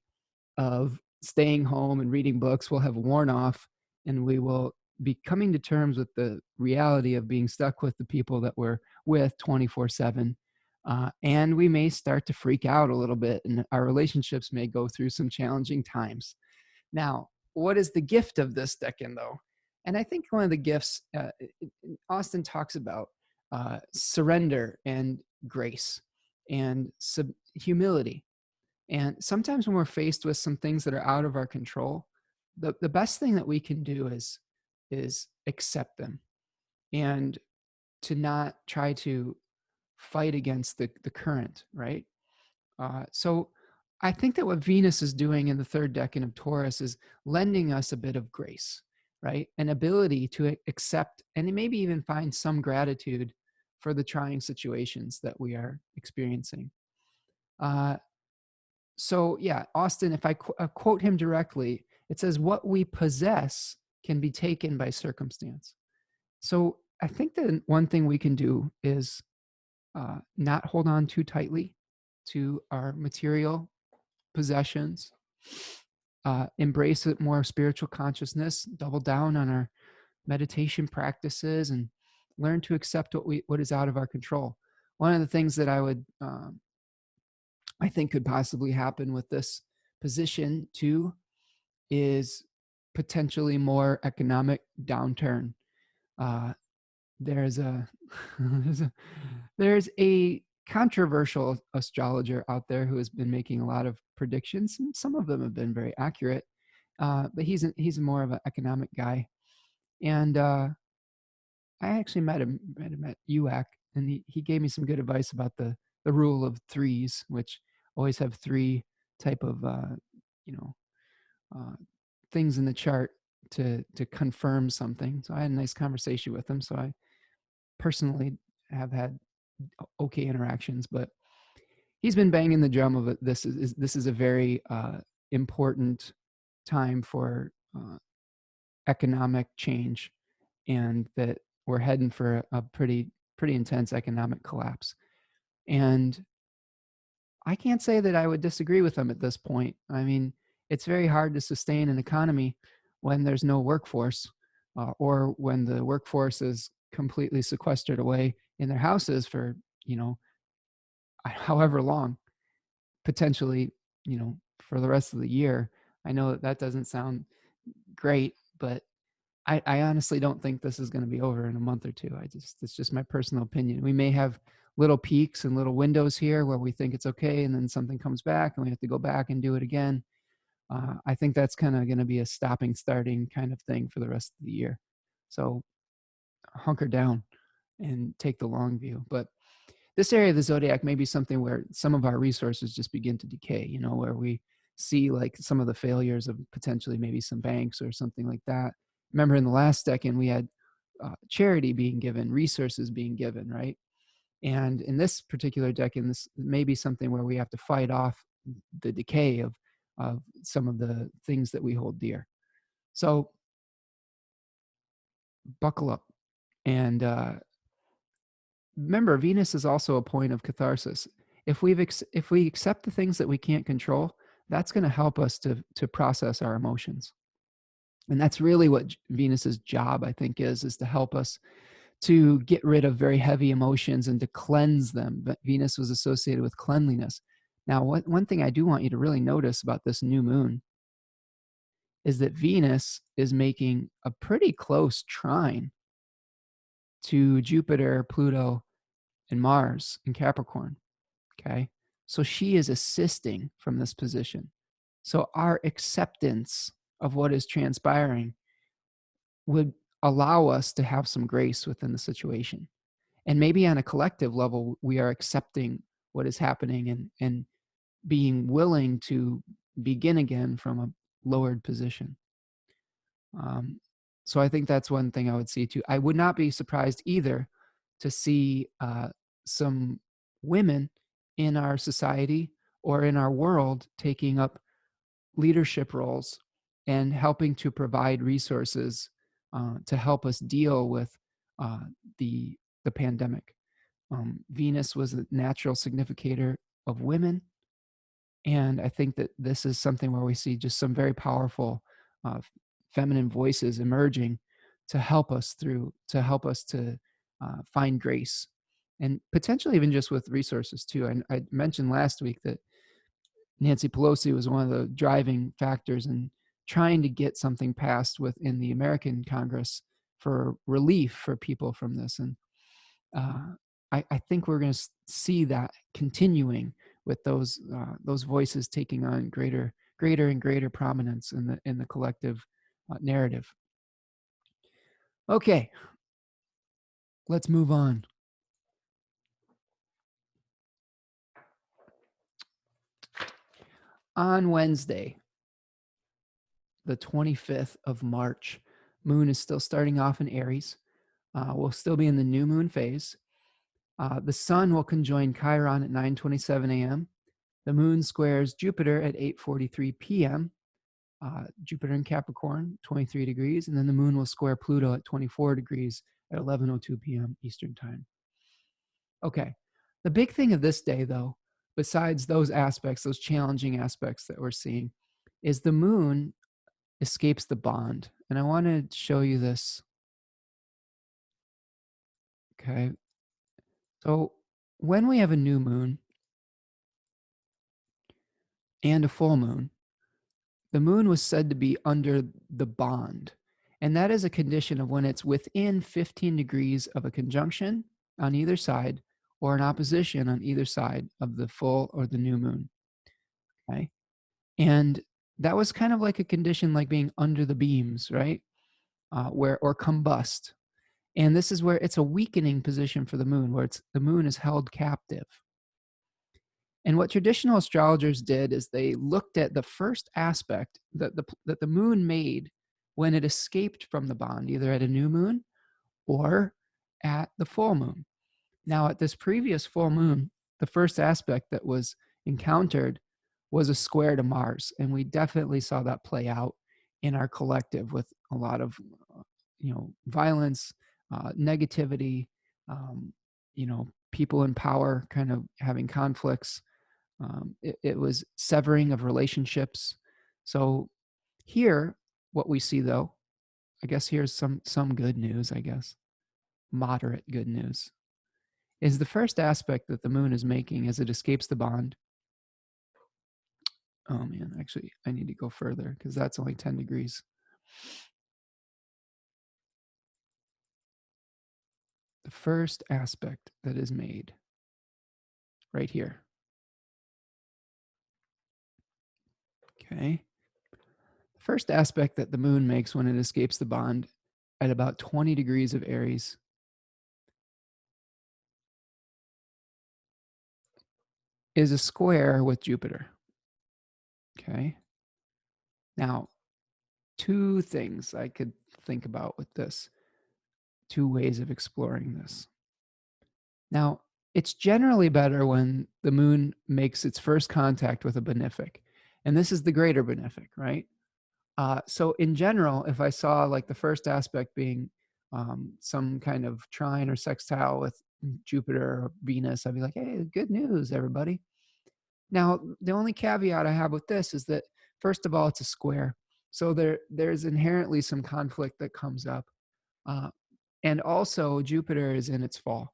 of staying home and reading books will have worn off, and we will be coming to terms with the reality of being stuck with the people that we're with 24/7. And we may start to freak out a little bit, and our relationships may go through some challenging times. Now, what is the gift of this decan, though? And I think one of the gifts, Austin talks about surrender and grace and humility. And sometimes when we're faced with some things that are out of our control, the best thing that we can do is accept them, and to not try to fight against the current, right? So I think that what Venus is doing in the third decan of Taurus is lending us a bit of grace, right? An ability to accept and maybe even find some gratitude for the trying situations that we are experiencing. So yeah, Austin, if I quote him directly, it says, "What we possess can be taken by circumstance." So I think that one thing we can do is not hold on too tightly to our material possessions, embrace it more spiritual consciousness, double down on our meditation practices, and learn to accept what is out of our control. One of the things that I think could possibly happen with this position too is potentially more economic downturn. Uh, there's a there's a controversial astrologer out there who has been making a lot of predictions, and some of them have been very accurate. But he's more of an economic guy, and I actually met him at UAC, and he gave me some good advice about the rule of threes, which always have three type of you know uh, things in the chart to confirm something. So I had a nice conversation with him. So I personally have had okay interactions, but he's been banging the drum of it. This is a very important time for economic change, and that we're heading for a pretty intense economic collapse. And I can't say that I would disagree with them at this point. I mean, it's very hard to sustain an economy when there's no workforce, or when the workforce is completely sequestered away in their houses for, you know, however long, potentially, for the rest of the year. I know that that doesn't sound great, but I honestly don't think this is going to be over in a month or two. It's just my personal opinion. We may have little peaks and little windows here where we think it's okay, and then something comes back and we have to go back and do it again. I think that's kind of going to be a stopping, starting kind of thing for the rest of the year. So hunker down and take the long view. But this area of the zodiac may be something where some of our resources just begin to decay, where we see like some of the failures of potentially maybe some banks or something like that. Remember in the last decan, we had charity being given, resources being given, right? And in this particular decan, this may be something where we have to fight off the decay of some of the things that we hold dear. So buckle up. And remember, Venus is also a point of catharsis. If we accept the things that we can't control, that's going to help us to process our emotions. And that's really what Venus's job, I think, is to help us to get rid of very heavy emotions and to cleanse them. But Venus was associated with cleanliness. Now, one thing I do want you to really notice about this new moon is that Venus is making a pretty close trine to Jupiter, Pluto, and Mars in Capricorn. Okay. So she is assisting from this position. So our acceptance of what is transpiring would allow us to have some grace within the situation. And maybe on a collective level, we are accepting what is happening and being willing to begin again from a lowered position. Um, so I think that's one thing I would see too. I would not be surprised either to see some women in our society or in our world taking up leadership roles and helping to provide resources to help us deal with uh, the the pandemic. Venus was a natural significator of women, and I think that this is something where we see just some very powerful uh, feminine voices emerging to help us to find grace, and potentially even just with resources too. And I mentioned last week that Nancy Pelosi was one of the driving factors in trying to get something passed within the American Congress for relief for people from this. And uh, I think we're going to see that continuing with those voices taking on greater and greater prominence in the collective narrative. Okay, let's move on. On Wednesday, the 25th of March, Moon is still starting off in Aries. We'll still be in the new moon phase. The sun will conjoin Chiron at 9:27 a.m. The moon squares Jupiter at 8:43 p.m. Jupiter in Capricorn, 23 degrees, and then the moon will square Pluto at 24 degrees at 11:02 p.m. Eastern time. Okay. The big thing of this day, though, besides those aspects, those challenging aspects that we're seeing, is the moon escapes the bond. And I want to show you this. Okay. So when we have a new moon and a full moon, the moon was said to be under the bond. And that is a condition of when it's within 15 degrees of a conjunction on either side or an opposition on either side of the full or the new moon. Okay. And that was kind of like a condition like being under the beams, right? Where or combust. And this is where it's a weakening position for the moon, where the moon is held captive. And what traditional astrologers did is they looked at the first aspect that the moon made when it escaped from the bond, either at a new moon or at the full moon. Now, at this previous full moon, the first aspect that was encountered was a square to Mars. And we definitely saw that play out in our collective with a lot of, violence, negativity, um, people in power kind of having conflicts. It was severing of relationships. So here, what we see though, I guess here's some good news, I guess, moderate good news, is the first aspect that the moon is making as it escapes the bond. Oh man, actually, I need to go further because that's only 10 degrees. The first aspect that is made right here. Okay. The first aspect that the moon makes when it escapes the bond at about 20 degrees of Aries is a square with Jupiter. Okay. Now, two things I could think about with this, two ways of exploring this. Now, It's generally better when the moon makes its first contact with a benefic, and this is the greater benefic, right? So in general, if I saw like the first aspect being some kind of trine or sextile with Jupiter or Venus, I'd be like, hey, good news, everybody. Now, the only caveat I have with this is that, first of all, it's a square. So there's inherently some conflict that comes up. Uh, and also, Jupiter is in its fall.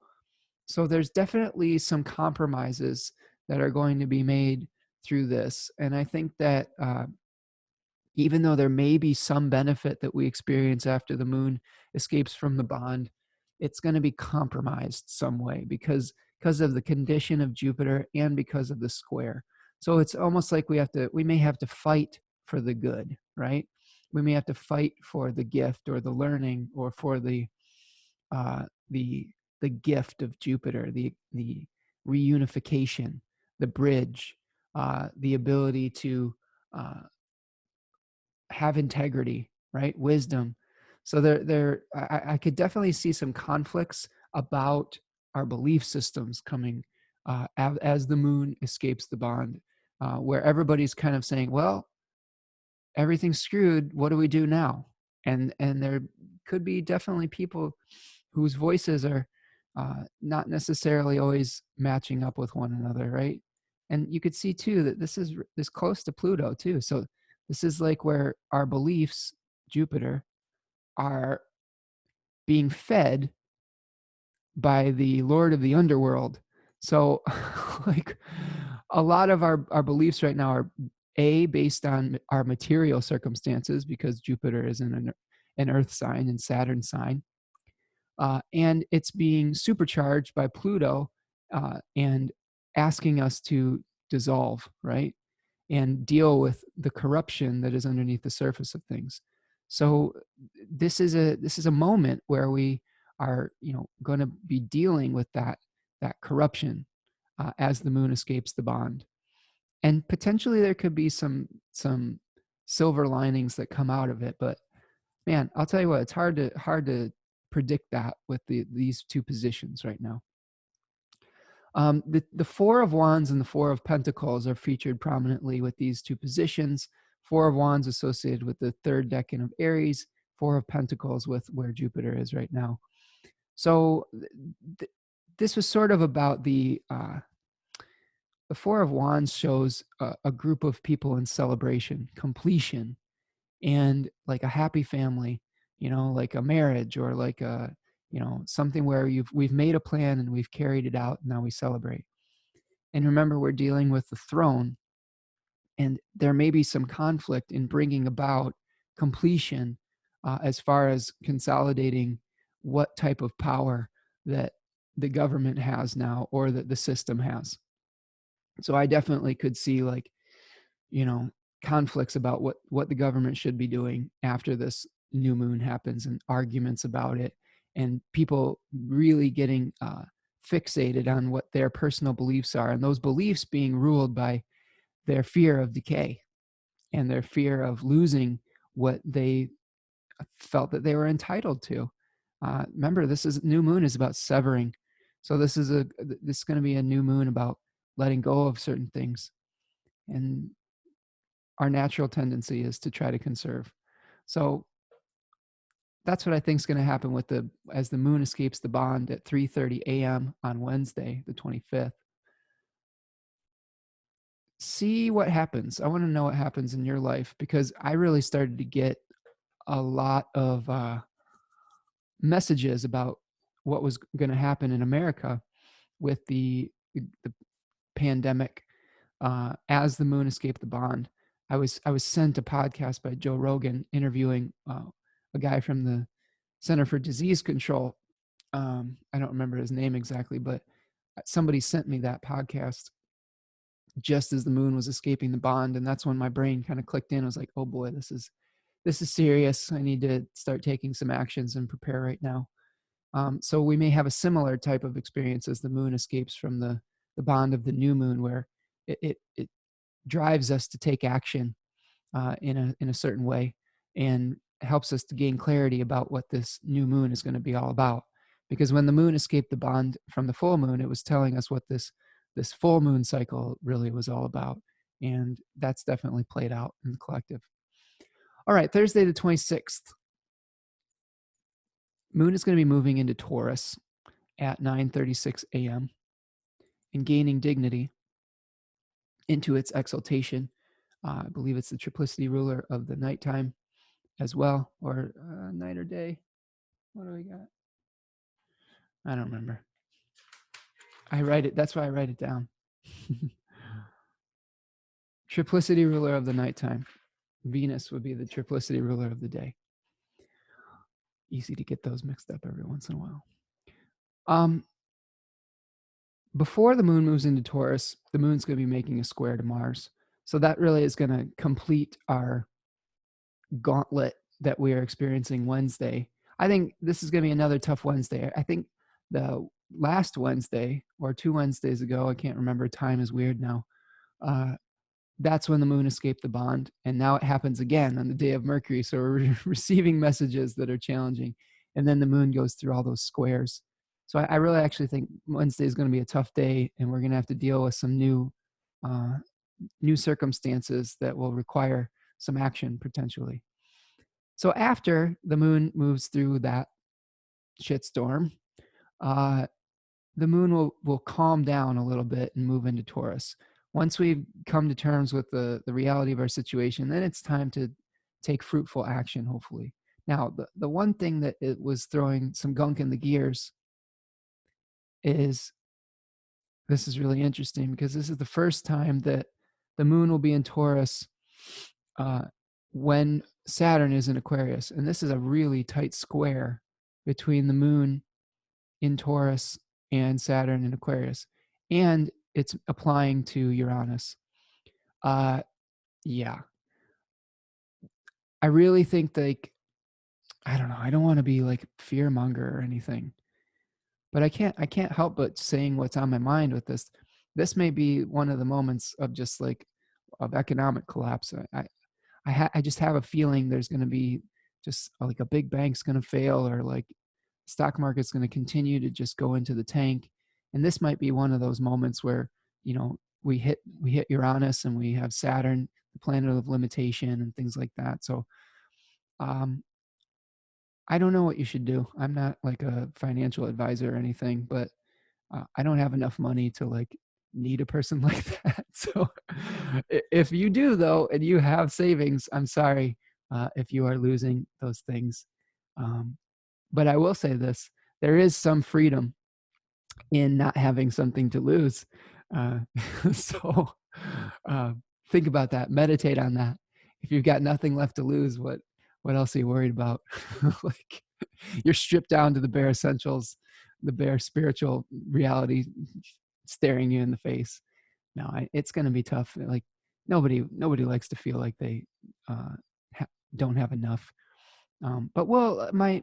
So there's definitely some compromises that are going to be made through this. And I think that even though there may be some benefit that we experience after the moon escapes from the bond, it's going to be compromised some way because of the condition of Jupiter and because of the square. So it's almost like we may have to fight for the good, right? We may have to fight for the gift or the learning or for uh, the the gift of Jupiter, the reunification, the bridge, the ability to uh, have integrity, right? Wisdom. So I could definitely see some conflicts about our belief systems coming as the moon escapes the bond, where everybody's kind of saying, "Well, everything's screwed. What do we do now?" And there could be definitely people whose voices are not necessarily always matching up with one another, right? And you could see too that this close to Pluto too. So this is like where our beliefs, Jupiter, are being fed by the Lord of the Underworld. So like a lot of our beliefs right now are based on our material circumstances because Jupiter is in an Earth sign and Saturn sign, and it's being supercharged by Pluto and asking us to dissolve, right, and deal with the corruption that is underneath the surface of things. So this is a moment where we are, going to be dealing with that corruption as the moon escapes the bond, and potentially there could be some silver linings that come out of it. But man, I'll tell you what, it's hard to predict that with these two positions right now. The Four of Wands and the Four of Pentacles are featured prominently with these two positions. Four of Wands associated with the third decan of Aries, Four of Pentacles with where Jupiter is right now. So this was sort of about the Four of Wands shows a group of people in celebration, completion, and like a happy family, like a marriage or like something where we've made a plan and we've carried it out and now we celebrate. And remember, we're dealing with the throne, and there may be some conflict in bringing about completion as far as consolidating what type of power that the government has now or that the system has. So I definitely could see like, you know, conflicts about what the government should be doing after this new moon happens, and arguments about it, and people really getting fixated on what their personal beliefs are, and those beliefs being ruled by their fear of decay and their fear of losing what they felt that they were entitled to. Remember, this is new moon is about severing, so this is going to be a new moon about letting go of certain things, and our natural tendency is to try to conserve. So that's what I think is going to happen with as the moon escapes the bond at 3:30 a.m. on Wednesday, the 25th. See what happens. I want to know what happens in your life, because I really started to get a lot of messages about what was going to happen in America with the pandemic as the moon escaped the bond. I was sent a podcast by Joe Rogan interviewing a guy from the Center for Disease Control. I don't remember his name exactly, but somebody sent me that podcast just as the moon was escaping the bond, and that's when my brain kind of clicked in. I was like, "Oh boy, this is serious. I need to start taking some actions and prepare right now." So we may have a similar type of experience as the moon escapes from the bond of the new moon, where it drives us to take action in a certain way, and helps us to gain clarity about what this new moon is going to be all about. because when the moon escaped the bond from the full moon, it was telling us what this full moon cycle really was all about. And that's definitely played out in the collective. All right, Thursday the 26th, moon is going to be moving into Taurus at 9:36 a.m. and gaining dignity into its exaltation. I believe it's the triplicity ruler of the nighttime as well, or night or day. What do we got? I don't remember. I write it. That's why I write it down. Triplicity ruler of the nighttime. Venus would be the triplicity ruler of the day. Easy to get those mixed up every once in a while. Before the moon moves into Taurus, the moon's going to be making a square to Mars. So that really is going to complete our gauntlet that we are experiencing Wednesday. I think this is going to be another tough Wednesday. I think the last Wednesday or 2 Wednesdays ago, I can't remember, time is weird now, that's when the moon escaped the bond. And now it happens again on the day of Mercury. So we're receiving messages that are challenging. And then the moon goes through all those squares. So I really actually think Wednesday is going to be a tough day, and we're going to have to deal with some new circumstances that will require some action potentially. So after the moon moves through that shitstorm, the moon will calm down a little bit and move into Taurus. Once we've come to terms with the reality of our situation, then it's time to take fruitful action, hopefully. Now, the one thing that it was throwing some gunk in the gears is, this is really interesting because this is the first time that the moon will be in Taurus when Saturn is in Aquarius. And this is a really tight square between the moon in Taurus and Saturn in Aquarius. And it's applying to Uranus. Yeah. I really think, like, I don't know, I don't want to be like fear monger or anything, but I can't help but saying what's on my mind with this. This may be one of the moments of just like of economic collapse. I just have a feeling there's going to be just like a big bank's going to fail, or like stock market's going to continue to just go into the tank. And this might be one of those moments where, we hit Uranus and we have Saturn, the planet of limitation and things like that. So um, I don't know what you should do. I'm not like a financial advisor or anything, but I don't have enough money to like need a person like that. So if you do though, and you have savings, I'm sorry if you are losing those things. But I will say this: there is some freedom in not having something to lose. Uh, so uh, think about that. Meditate on that. If you've got nothing left to lose, what else are you worried about? Like, you're stripped down to the bare essentials, the bare spiritual reality staring you in the face. No, it's going to be tough. Like, nobody likes to feel like they uh, don't have enough. But well, my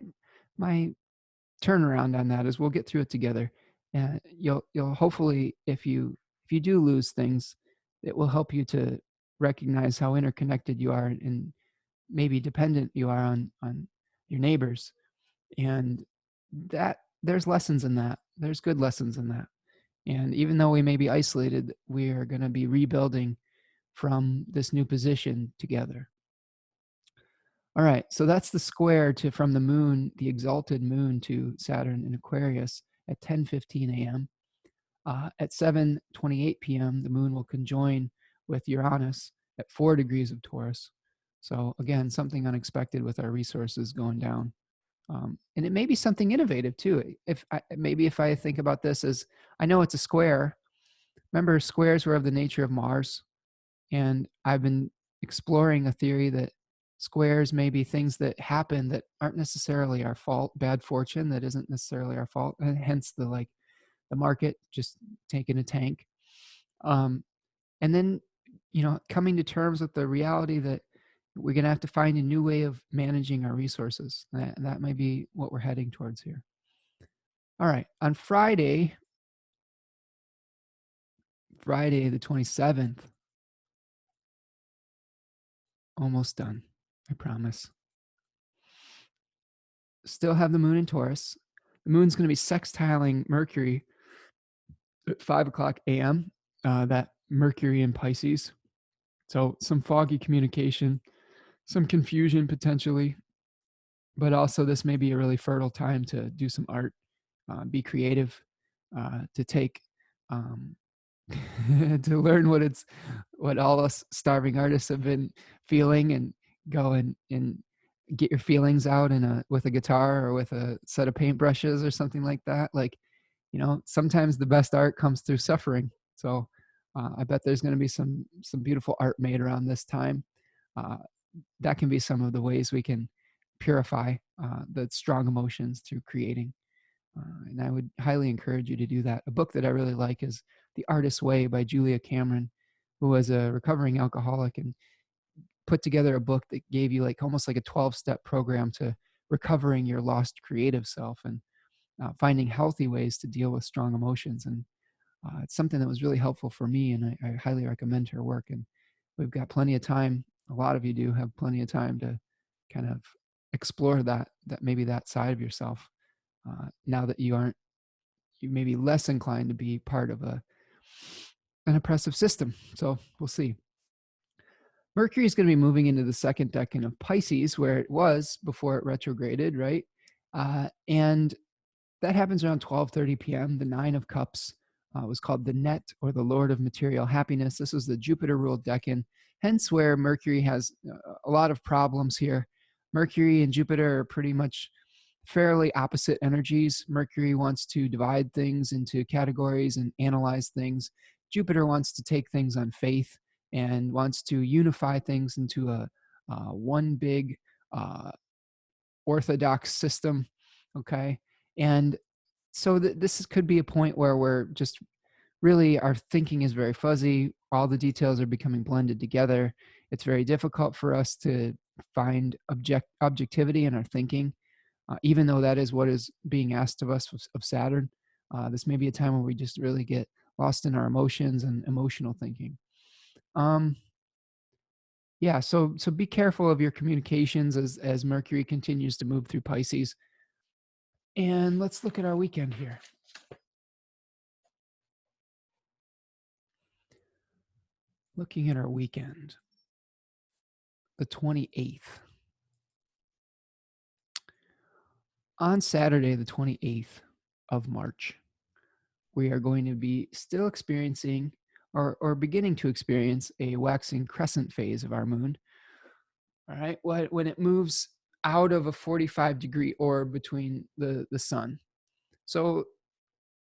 turnaround on that is we'll get through it together. And you'll hopefully, if you do lose things, it will help you to recognize how interconnected you are and maybe dependent you are on your neighbors. And that there's lessons in that. There's good lessons in that. And even though we may be isolated, we are going to be rebuilding from this new position together. All right, so that's the square to from the moon, the exalted moon, to Saturn in Aquarius at 10:15 a.m. At 7:28 p.m., the moon will conjoin with Uranus at 4 degrees of Taurus. So again, something unexpected with our resources going down. And it may be something innovative too. If I think about this as, I know it's a square. Remember, squares were of the nature of Mars, and I've been exploring a theory that squares may be things that happen that aren't necessarily our fault, bad fortune that isn't necessarily our fault, and hence the market just taking a tank. Um, and then, coming to terms with the reality that we're going to have to find a new way of managing our resources. That might be what we're heading towards here. All right. On Friday the 27th, almost done, I promise. Still have the moon in Taurus. The moon's going to be sextiling Mercury at 5 o'clock a.m. That Mercury in Pisces. So some foggy communication, some confusion potentially, but also this may be a really fertile time to do some art, be creative, to take, um, to learn what all us starving artists have been feeling, and go and get your feelings out with a guitar or with a set of paintbrushes or something like that. Like, sometimes the best art comes through suffering. So I bet there's going to be some beautiful art made around this time. Uh, that can be some of the ways we can purify the strong emotions through creating. And I would highly encourage you to do that. A book that I really like is The Artist's Way by Julia Cameron, who was a recovering alcoholic and put together a book that gave you like almost like a 12-step program to recovering your lost creative self and finding healthy ways to deal with strong emotions. And it's something that was really helpful for me, and I highly recommend her work. And we've got plenty of time. A lot of you do have plenty of time to kind of explore that maybe that side of yourself. Now that you may be less inclined to be part of an oppressive system. So we'll see. Mercury is going to be moving into the second decan of Pisces, where it was before it retrograded, right? And that happens around 12:30 p.m. The Nine of Cups was called the Net, or the Lord of Material Happiness. This was the Jupiter-ruled decan, hence where Mercury has a lot of problems here. Mercury and Jupiter are pretty much fairly opposite energies. Mercury wants to divide things into categories and analyze things. Jupiter wants to take things on faith and wants to unify things into a one big uh, orthodox system. Okay, and so could be a point where we're just really, our thinking is very fuzzy. All the details are becoming blended together. It's very difficult for us to find objectivity in our thinking, even though that is what is being asked of us of Saturn. This may be a time where we just really get lost in our emotions and emotional thinking. Um, yeah, so be careful of your communications as Mercury continues to move through Pisces. And let's look at our weekend here. Looking at our weekend, the 28th. On Saturday, the 28th of March, we are going to be still experiencing or beginning to experience a waxing crescent phase of our moon. All right. When it moves out of a 45-degree orb between the sun. So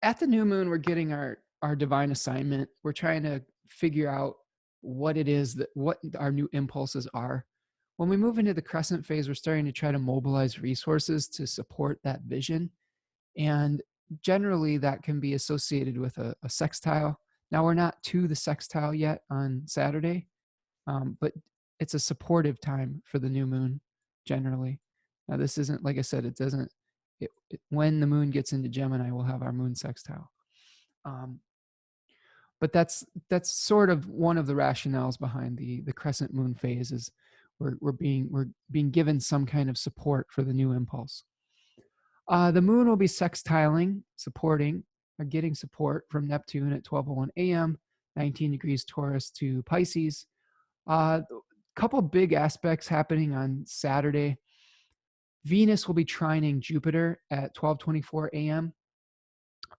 at the new moon, we're getting our divine assignment. We're trying to figure out what it is what our new impulses are. When we move into the crescent phase, we're starting to try to mobilize resources to support that vision. And generally that can be associated with a sextile. Now we're not to the sextile yet on Saturday, but it's a supportive time for the new moon generally. Now this isn't, like I said, it doesn't, when the moon gets into Gemini, we'll have our moon sextile. But that's sort of one of the rationales behind the crescent moon phase is we're being given some kind of support for the new impulse. The moon will be sextiling, supporting, or getting support from Neptune at 12:01 a.m., 19 degrees Taurus to Pisces. A couple big aspects happening on Saturday. Venus will be trining Jupiter at 12:24 a.m.,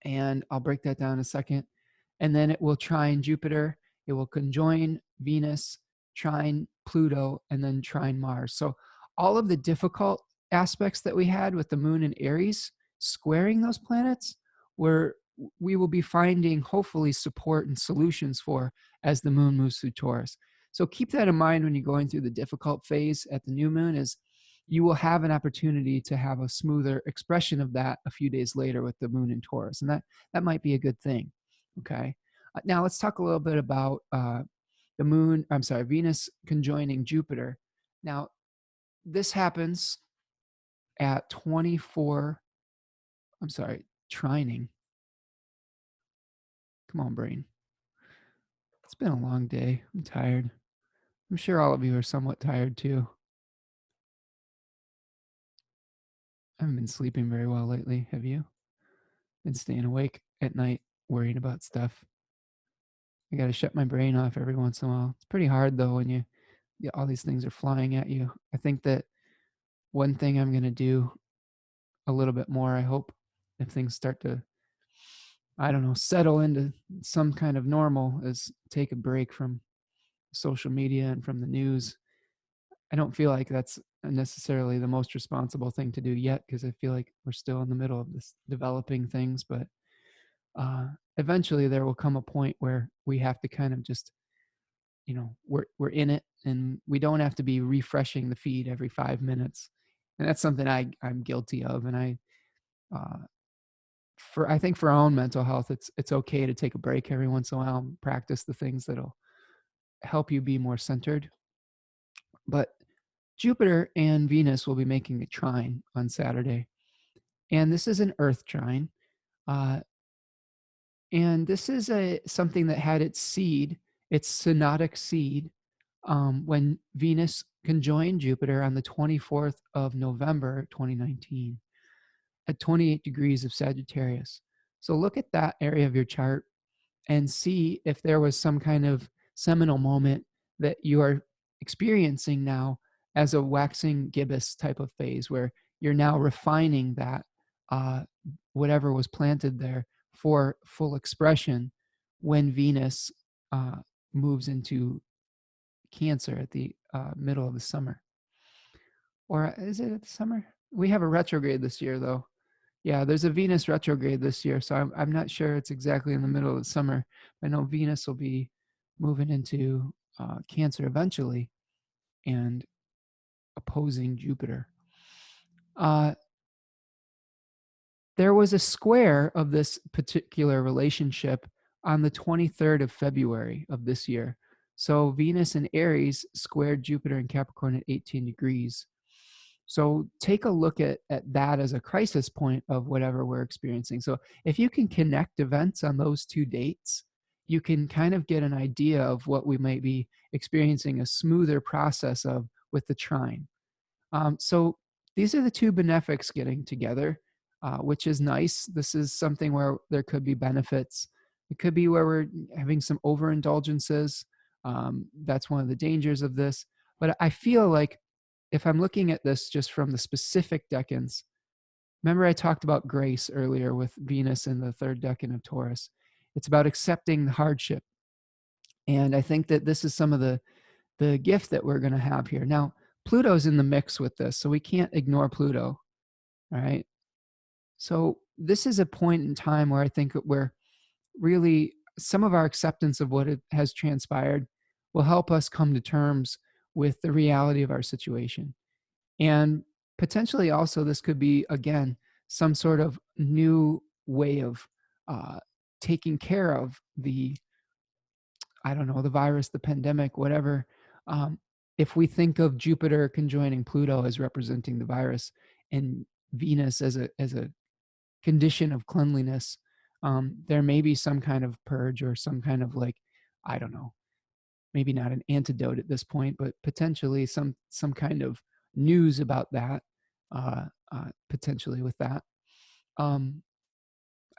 and I'll break that down in a second. And then it will trine Jupiter, it will conjoin Venus, trine Pluto, and then trine Mars. So all of the difficult aspects that we had with the moon in Aries squaring those planets, where we will be finding hopefully support and solutions for as the moon moves through Taurus. So keep that in mind when you're going through the difficult phase at the new moon, is you will have an opportunity to have a smoother expression of that a few days later with the moon in Taurus. And that might be a good thing. Okay. Now let's talk a little bit about Venus conjoining Jupiter. Now, this happens at 24, trining. Come on, brain. It's been a long day. I'm tired. I'm sure all of you are somewhat tired too. I haven't been sleeping very well lately. Have you? Been staying awake at night worrying about stuff. I gotta shut my brain off every once in a while. It's pretty hard though when all these things are flying at you. I think that one thing I'm gonna do a little bit more, I hope, if things start to, I don't know, settle into some kind of normal, is take a break from social media and from the news. I don't feel like that's necessarily the most responsible thing to do yet because I feel like we're still in the middle of this developing things, but uh, eventually there will come a point where we have to kind of just, we're in it, and we don't have to be refreshing the feed every 5 minutes. And that's something I'm guilty of. And uh, I think for our own mental health, it's okay to take a break every once in a while and practice the things that'll help you be more centered. But Jupiter and Venus will be making a trine on Saturday, and this is an Earth trine. Uh, and this is something that had its seed, its synodic seed, when Venus conjoined Jupiter on the 24th of November 2019 at 28 degrees of Sagittarius. So look at that area of your chart and see if there was some kind of seminal moment that you are experiencing now as a waxing gibbous type of phase where you're now refining that uh, whatever was planted there for full expression when Venus uh, moves into Cancer at the middle of the summer. Or is it at the summer? We have a retrograde this year, though. Yeah, there's a Venus retrograde this year, so I'm not sure it's exactly in the middle of the summer. I know Venus will be moving into Cancer eventually and opposing Jupiter. Uh, there was a square of this particular relationship on the 23rd of February of this year. So Venus in Aries squared Jupiter in Capricorn at 18 degrees. So take a look at that as a crisis point of whatever we're experiencing. So if you can connect events on those two dates, you can kind of get an idea of what we might be experiencing a smoother process of with the trine. So these are the two benefics getting together, which is nice. This is something where there could be benefits. It could be where we're having some overindulgences. That's one of the dangers of this. But I feel like if I'm looking at this just from the specific decans, remember I talked about grace earlier with Venus in the third decan of Taurus. It's about accepting the hardship. And I think that this is some of the gift that we're going to have here. Now, Pluto's in the mix with this, so we can't ignore Pluto. All right. So this is a point in time where I think where really some of our acceptance of what it has transpired will help us come to terms with the reality of our situation. And potentially also this could be, again, some sort of new way of uh, taking care of the, I don't know, the virus, the pandemic, whatever. Um, if we think of Jupiter conjoining Pluto as representing the virus and Venus as a condition of cleanliness, there may be some kind of purge or some kind of, like, I don't know, maybe not an antidote at this point, but potentially some kind of news about that, potentially with that. Um,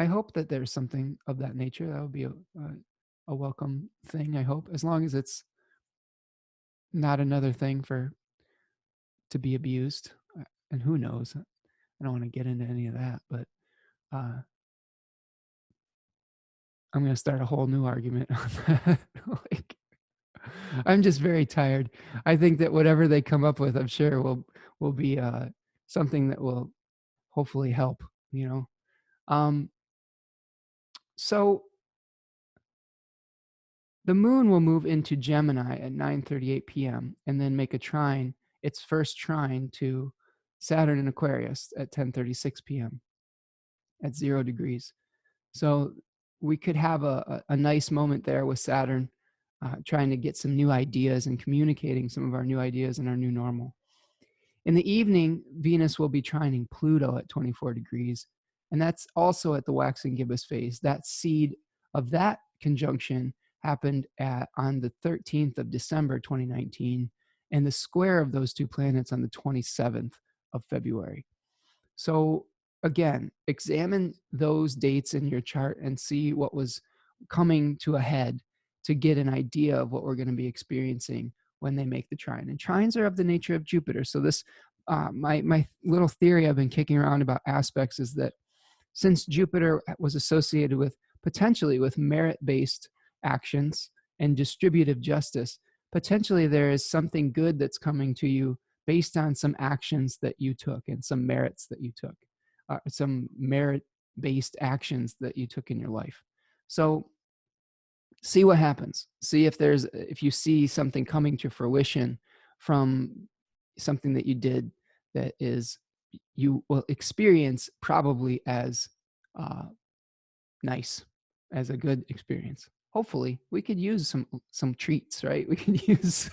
I hope that there's something of that nature. That would be a welcome thing. I hope, as long as it's not another thing for to be abused. And who knows? I don't want to get into any of that, but uh, I'm going to start a whole new argument on that. Like, I'm just very tired. I think that whatever they come up with, I'm sure will be something that will hopefully help. You know, um, so the moon will move into Gemini at 9:38 p.m. and then make a trine, its first trine to Saturn in Aquarius at 10:36 p.m. at 0 degrees. So we could have a nice moment there with Saturn, trying to get some new ideas and communicating some of our new ideas and our new normal. In the evening, Venus will be trining Pluto at 24 degrees, and that's also at the waxing gibbous phase. That seed of that conjunction happened on the 13th of December 2019, and the square of those two planets on the 27th of February. So again, examine those dates in your chart and see what was coming to a head to get an idea of what we're going to be experiencing when they make the trine. And trines are of the nature of Jupiter. So this, my little theory I've been kicking around about aspects is that since Jupiter was associated with potentially with merit-based actions and distributive justice, potentially there is something good that's coming to you based on some actions that you took and some merits that you took, some merit-based actions that you took in your life. So see what happens. See if you see something coming to fruition from something that you did that is you will experience probably as uh, nice, as a good experience. Hopefully, we could use some treats, right? We could use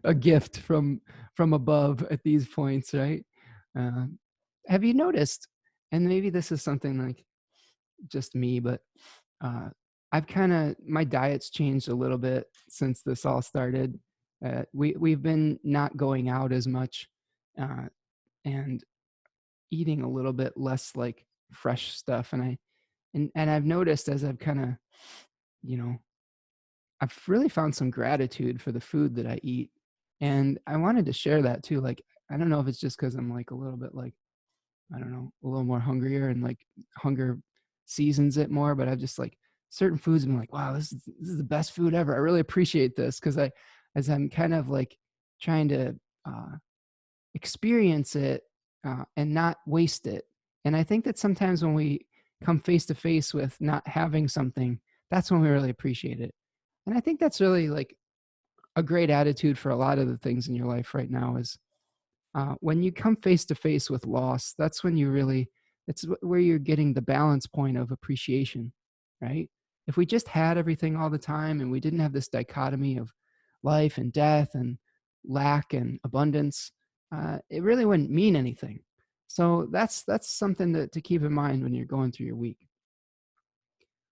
a gift from above at these points, right? Uh, have you noticed? And maybe this is something like just me, but uh, I've kind of my diet's changed a little bit since this all started. We've been not going out as much, uh, and eating a little bit less like fresh stuff. And I've noticed as I've kind of, you know, I've really found some gratitude for the food that I eat. And I wanted to share that too. Like, I don't know if it's just because I'm like a little bit like, I don't know, a little more hungrier and like hunger seasons it more, but I've just like certain foods I'm like, wow, this is the best food ever. I really appreciate this because as I'm kind of like trying to uh, experience it and not waste it. And I think that sometimes when we come face to face with not having something, that's when we really appreciate it. And I think that's really like a great attitude for a lot of the things in your life right now is when you come face to face with loss, that's when you really, where you're getting the balance point of appreciation, right? If we just had everything all the time and we didn't have this dichotomy of life and death and lack and abundance, it really wouldn't mean anything. So that's something to keep in mind when you're going through your week.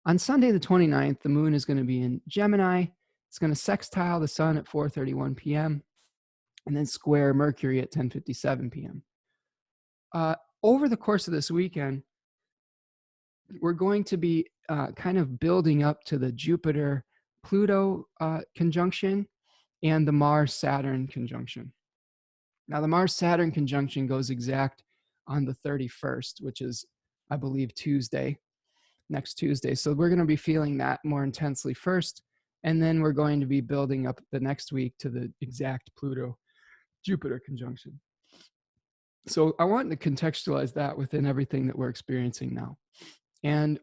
On Sunday, the 29th, the moon is going to be in Gemini. It's going to sextile the sun at 4:31 p.m. and then square Mercury at 10:57 p.m. Over the course of this weekend, we're going to be kind of building up to the Jupiter Pluto conjunction and the Mars Saturn conjunction. Now, the Mars Saturn conjunction goes exact on the 31st, which is, I believe, next Tuesday. So we're going to be feeling that more intensely first. And then we're going to be building up the next week to the exact Pluto Jupiter conjunction. So I want to contextualize that within everything that we're experiencing now. And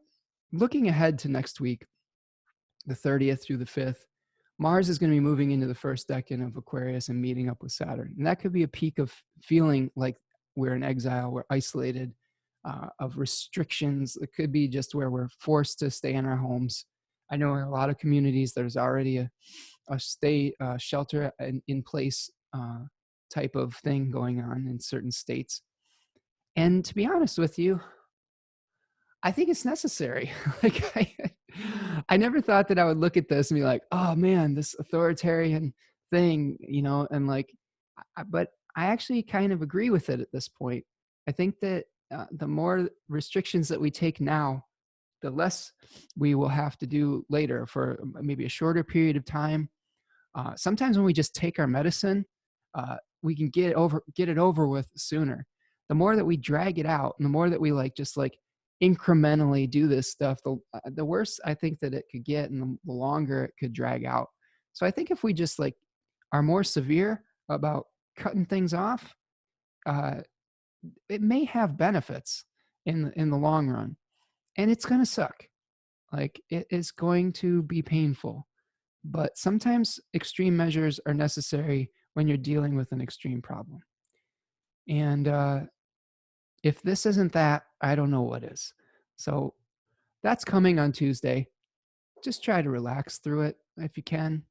looking ahead to next week, the 30th through the 5th, Mars is going to be moving into the first decan of Aquarius and meeting up with Saturn. And that could be a peak of feeling like we're in exile, we're isolated, of restrictions. It could be just where we're forced to stay in our homes. I know in a lot of communities there's already a stay shelter in place type of thing going on in certain states. And to be honest with you, I think it's necessary. like I never thought that I would look at this and be like, oh man, this authoritarian thing, and like, but I actually kind of agree with it at this point. I think that the more restrictions that we take now, the less we will have to do later for maybe a shorter period of time. Sometimes when we just take our medicine, we can get it over with sooner. The more that we drag it out, and the more that we just incrementally do this stuff, the worse I think that it could get, and the longer it could drag out. So I think if we just are more severe about cutting things off, uh, it may have benefits in the long run, and it's going to suck. Like it is going to be painful, but sometimes extreme measures are necessary when you're dealing with an extreme problem. And if this isn't that, I don't know what is. So that's coming on Tuesday. Just try to relax through it if you can.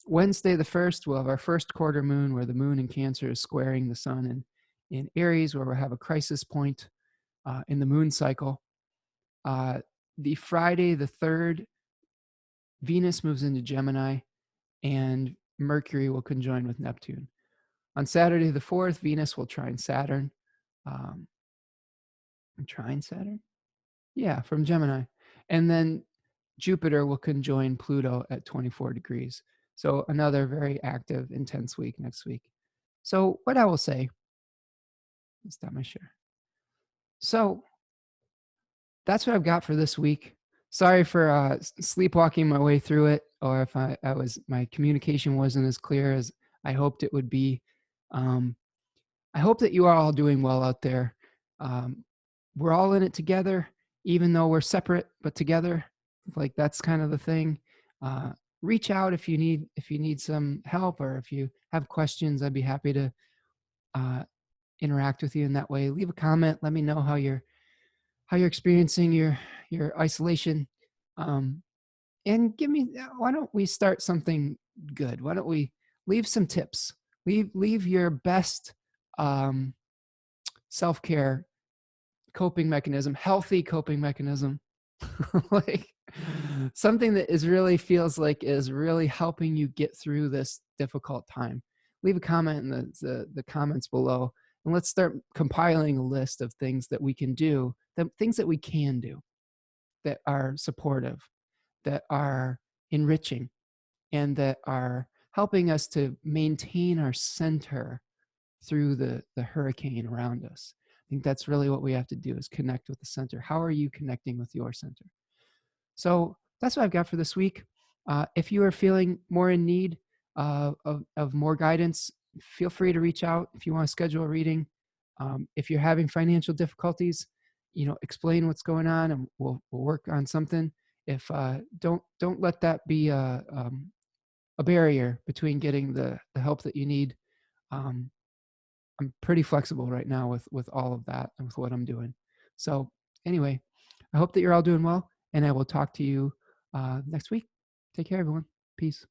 Wednesday, the 1st, we'll have our first quarter moon where the moon in Cancer is squaring the sun in Aries, where we'll have a crisis point in the moon cycle. The Friday, the 3rd, Venus moves into Gemini and Mercury will conjoin with Neptune. On Saturday, the 4th, Venus will trine Saturn. Um, trine Saturn? Yeah, from Gemini. And then Jupiter will conjoin Pluto at 24 degrees. So another very active, intense week next week. So what I will say, let's stop my share. So that's what I've got for this week. Sorry for sleepwalking my way through it, or if I was my communication wasn't as clear as I hoped it would be. Um, I hope that you are all doing well out there. Um, we're all in it together, even though we're separate, but together. Like that's kind of the thing. Uh, Reach out if you need some help or if you have questions. I'd be happy to uh, interact with you in that way. Leave a comment. Let me know how you're experiencing your isolation. Um, and give me why don't we start something good? Why don't we leave some tips? Leave your best um, self-care coping mechanism, healthy coping mechanism, like something that is really feels like is really helping you get through this difficult time. Leave a comment in the comments below, and let's start compiling a list of things that we can do, the things that we can do that are supportive, that are enriching, and that are helping us to maintain our center through the hurricane around us. I think that's really what we have to do is connect with the center. How are you connecting with your center? So that's what I've got for this week. If you are feeling more in need of more guidance, feel free to reach out if you want to schedule a reading. If you're having financial difficulties, explain what's going on, and we'll work on something. If don't let that be a barrier between getting the help that you need. Um, I'm pretty flexible right now with all of that and with what I'm doing. So anyway, I hope that you're all doing well, and I will talk to you next week. Take care, everyone. Peace.